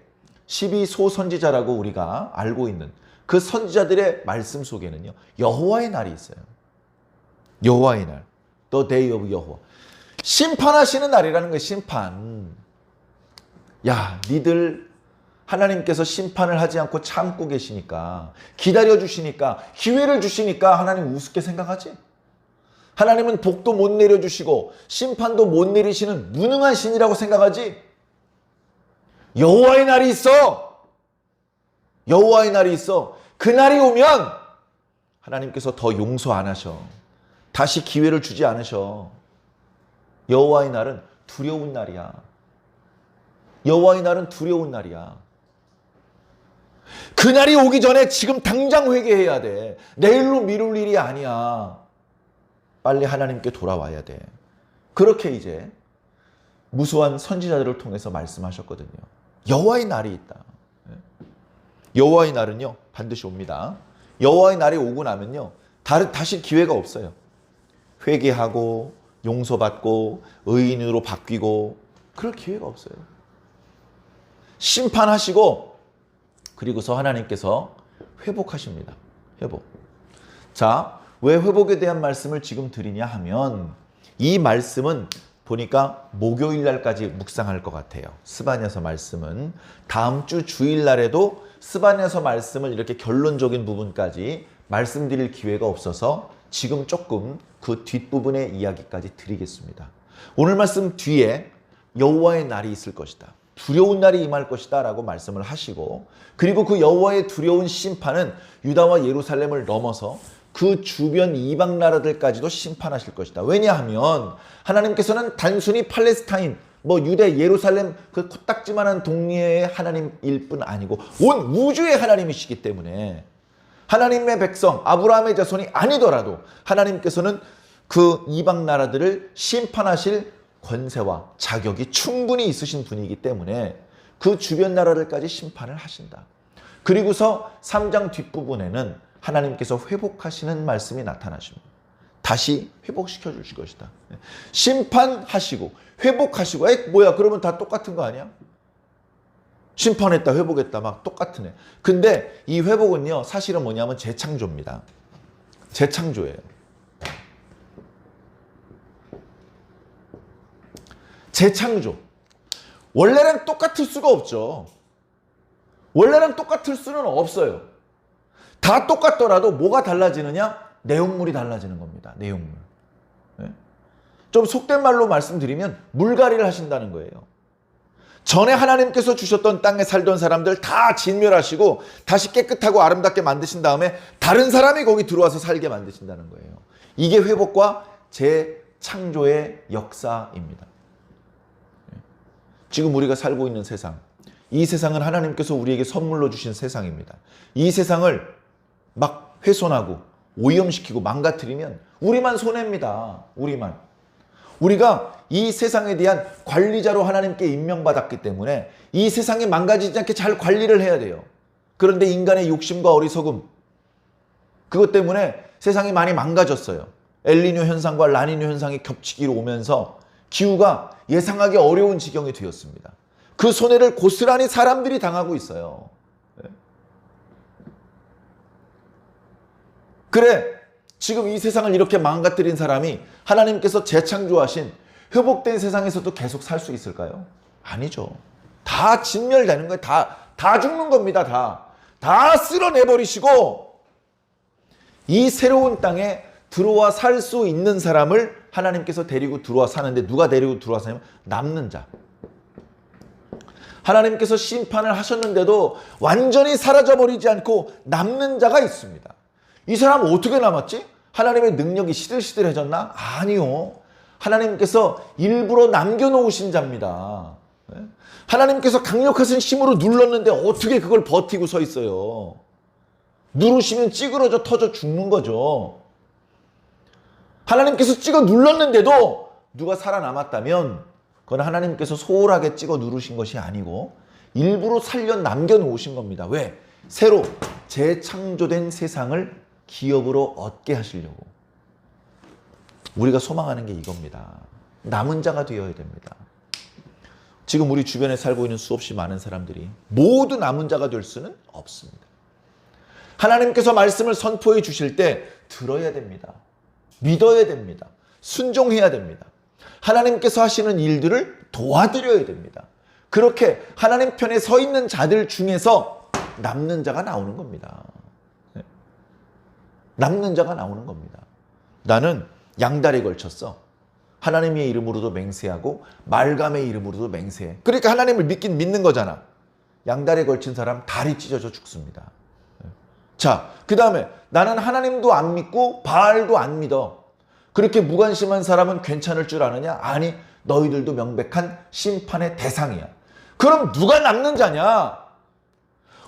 12소 선지자라고 우리가 알고 있는 그 선지자들의 말씀 속에는요, 여호와의 날이 있어요. 여호와의 날. The day of 여호와. 심판하시는 날이라는 거예요. 심판. 야, 니들 하나님께서 심판을 하지 않고 참고 계시니까, 기다려 주시니까, 기회를 주시니까 하나님 우습게 생각하지? 하나님은 복도 못 내려주시고 심판도 못 내리시는 무능한 신이라고 생각하지? 여호와의 날이 있어. 여호와의 날이 있어. 그 날이 오면 하나님께서 더 용서 안 하셔. 다시 기회를 주지 않으셔. 여호와의 날은 두려운 날이야. 여호와의 날은 두려운 날이야. 그 날이 오기 전에 지금 당장 회개해야 돼. 내일로 미룰 일이 아니야. 빨리 하나님께 돌아와야 돼. 그렇게 이제 무수한 선지자들을 통해서 말씀하셨거든요. 여호와의 날이 있다. 여호와의 날은요, 반드시 옵니다. 여호와의 날이 오고 나면요, 다시 기회가 없어요. 회개하고 용서받고 의인으로 바뀌고 그럴 기회가 없어요. 심판하시고 그리고서 하나님께서 회복하십니다. 회복. 자, 왜 회복에 대한 말씀을 지금 드리냐 하면 이 말씀은 보니까 목요일 날까지 묵상할 것 같아요. 스바냐서 말씀은 다음 주 주일 날에도 스바냐서 말씀을 이렇게 결론적인 부분까지 말씀드릴 기회가 없어서 지금 조금 그 뒷부분의 이야기까지 드리겠습니다. 오늘 말씀 뒤에 여호와의 날이 있을 것이다, 두려운 날이 임할 것이다 라고 말씀을 하시고, 그리고 그 여호와의 두려운 심판은 유다와 예루살렘을 넘어서 그 주변 이방 나라들까지도 심판하실 것이다. 왜냐하면 하나님께서는 단순히 팔레스타인, 유대, 예루살렘 그 코딱지만한 동네의 하나님일 뿐 아니고 온 우주의 하나님이시기 때문에 하나님의 백성, 아브라함의 자손이 아니더라도 하나님께서는 그 이방 나라들을 심판하실 권세와 자격이 충분히 있으신 분이기 때문에 그 주변 나라들까지 심판을 하신다. 그리고서 3장 뒷부분에는 하나님께서 회복하시는 말씀이 나타나십니다. 다시 회복시켜 주실 것이다. 심판하시고 회복하시고, 뭐야 그러면 다 똑같은 거 아니야? 심판했다 회복했다 막 똑같으네. 근데 이 회복은요 사실은 뭐냐면 재창조입니다. 재창조예요. 재창조. 원래랑 똑같을 수가 없죠. 원래랑 똑같을 수는 없어요. 다 똑같더라도 뭐가 달라지느냐? 내용물이 달라지는 겁니다. 내용물. 좀 속된 말로 말씀드리면 물갈이를 하신다는 거예요. 전에 하나님께서 주셨던 땅에 살던 사람들 다 진멸하시고 다시 깨끗하고 아름답게 만드신 다음에 다른 사람이 거기 들어와서 살게 만드신다는 거예요. 이게 회복과 재창조의 역사입니다. 지금 우리가 살고 있는 세상, 이 세상은 하나님께서 우리에게 선물로 주신 세상입니다. 이 세상을 막 훼손하고 오염시키고 망가뜨리면 우리만 손해입니다. 우리가 이 세상에 대한 관리자로 하나님께 임명받았기 때문에 이 세상이 망가지지 않게 잘 관리를 해야 돼요. 그런데 인간의 욕심과 어리석음, 그것 때문에 세상이 많이 망가졌어요. 엘니뇨 현상과 라니뇨 현상이 겹치기로 오면서 기후가 예상하기 어려운 지경이 되었습니다. 그 손해를 고스란히 사람들이 당하고 있어요. 그래, 지금 이 세상을 이렇게 망가뜨린 사람이 하나님께서 재창조하신 회복된 세상에서도 계속 살 수 있을까요? 아니죠. 다 진멸되는 거예요. 다 죽는 겁니다. 다 쓸어내버리시고 이 새로운 땅에 들어와 살 수 있는 사람을 하나님께서 데리고 들어와 사는데, 누가 데리고 들어와 사냐면 남는 자. 하나님께서 심판을 하셨는데도 완전히 사라져버리지 않고 남는 자가 있습니다. 이 사람은 어떻게 남았지? 하나님의 능력이 시들시들해졌나? 아니요. 하나님께서 일부러 남겨놓으신 자입니다. 하나님께서 강력하신 힘으로 눌렀는데 어떻게 그걸 버티고 서 있어요? 누르시면 찌그러져 터져 죽는 거죠. 하나님께서 찍어 눌렀는데도 누가 살아남았다면 그건 하나님께서 소홀하게 찍어 누르신 것이 아니고 일부러 살려 남겨놓으신 겁니다. 왜? 새로 재창조된 세상을 기업으로 얻게 하시려고. 우리가 소망하는 게 이겁니다. 남은 자가 되어야 됩니다. 지금 우리 주변에 살고 있는 수없이 많은 사람들이 모두 남은 자가 될 수는 없습니다. 하나님께서 말씀을 선포해 주실 때 들어야 됩니다. 믿어야 됩니다. 순종해야 됩니다. 하나님께서 하시는 일들을 도와드려야 됩니다. 그렇게 하나님 편에 서 있는 자들 중에서 남는 자가 나오는 겁니다. 남는 자가 나오는 겁니다. 나는 양다리에 걸쳤어. 하나님의 이름으로도 맹세하고 말감의 이름으로도 맹세해. 그러니까 하나님을 믿긴 믿는 거잖아. 양다리에 걸친 사람 다리 찢어져 죽습니다. 자, 그 다음에 나는 하나님도 안 믿고 바알도 안 믿어. 그렇게 무관심한 사람은 괜찮을 줄 아느냐? 아니, 너희들도 명백한 심판의 대상이야. 그럼 누가 남는 자냐?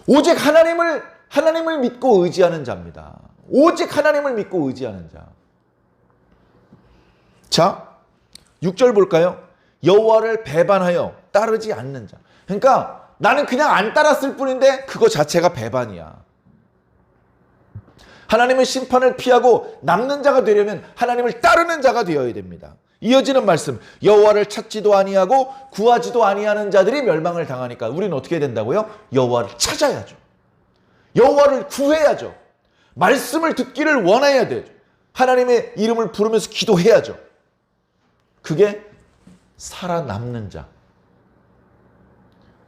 오직 하나님을 믿고 의지하는 자입니다. 오직 하나님을 믿고 의지하는 자. 자, 6절 볼까요? 여호와를 배반하여 따르지 않는 자. 그러니까 나는 그냥 안 따랐을 뿐인데 그거 자체가 배반이야. 하나님의 심판을 피하고 남는 자가 되려면 하나님을 따르는 자가 되어야 됩니다. 이어지는 말씀, 여호와를 찾지도 아니하고 구하지도 아니하는 자들이 멸망을 당하니까 우리는 어떻게 해야 된다고요? 여호와를 찾아야죠. 여호와를 구해야죠. 말씀을 듣기를 원해야 되죠. 하나님의 이름을 부르면서 기도해야죠. 그게 살아남는 자.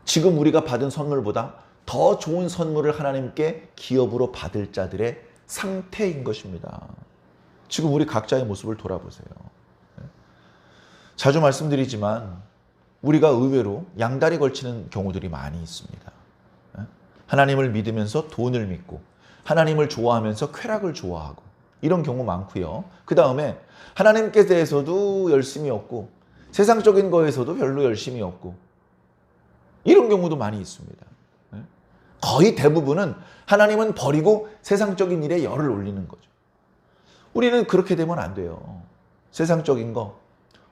지금 우리가 받은 선물보다 더 좋은 선물을 하나님께 기업으로 받을 자들의 상태인 것입니다. 지금 우리 각자의 모습을 돌아보세요. 자주 말씀드리지만 우리가 의외로 양다리 걸치는 경우들이 많이 있습니다. 하나님을 믿으면서 돈을 믿고 하나님을 좋아하면서 쾌락을 좋아하고 이런 경우 많고요. 그 다음에 하나님께 대해서도 열심히 없고 세상적인 거에서도 별로 열심히 없고 이런 경우도 많이 있습니다. 거의 대부분은 하나님은 버리고 세상적인 일에 열을 올리는 거죠. 우리는 그렇게 되면 안 돼요. 세상적인 거,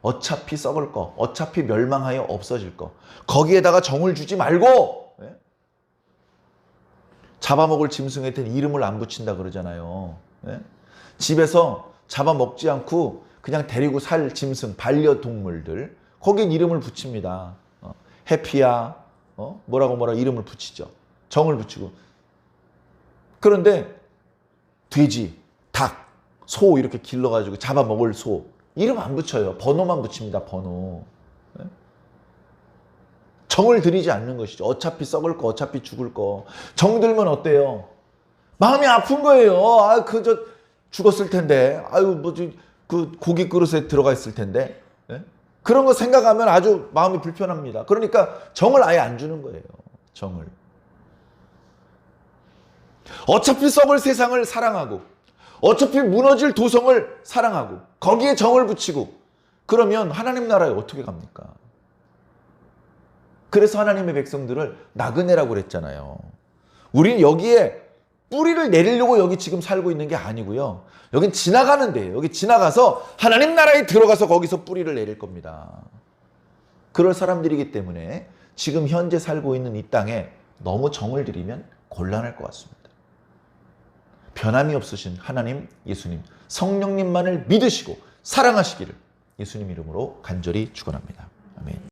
어차피 썩을 거, 어차피 멸망하여 없어질 거, 거기에다가 정을 주지 말고 잡아먹을 짐승한테 이름을 안 붙인다 그러잖아요. 집에서 잡아먹지 않고 그냥 데리고 살 짐승, 반려동물들 거긴 이름을 붙입니다. 해피야, 뭐라고 이름을 붙이죠. 정을 붙이고. 그런데 돼지, 닭, 소 이렇게 길러가지고 잡아먹을 소 이름 안 붙여요. 번호만 붙입니다. 번호. 정을 들이지 않는 것이죠. 어차피 썩을 거, 어차피 죽을 거. 정 들면 어때요? 마음이 아픈 거예요. 죽었을 텐데. 그 고기 그릇에 들어가 있을 텐데. 그런 거 생각하면 아주 마음이 불편합니다. 그러니까 정을 아예 안 주는 거예요. 정을. 어차피 썩을 세상을 사랑하고 어차피 무너질 도성을 사랑하고 거기에 정을 붙이고 그러면 하나님 나라에 어떻게 갑니까? 그래서 하나님의 백성들을 나그네라고 그랬잖아요. 우리는 여기에 뿌리를 내리려고 여기 지금 살고 있는 게 아니고요. 여긴 지나가는 데예요. 여기 지나가서 하나님 나라에 들어가서 거기서 뿌리를 내릴 겁니다. 그럴 사람들이기 때문에 지금 현재 살고 있는 이 땅에 너무 정을 들이면 곤란할 것 같습니다. 변함이 없으신 하나님, 예수님, 성령님만을 믿으시고 사랑하시기를 예수님 이름으로 간절히 축원합니다. 아멘.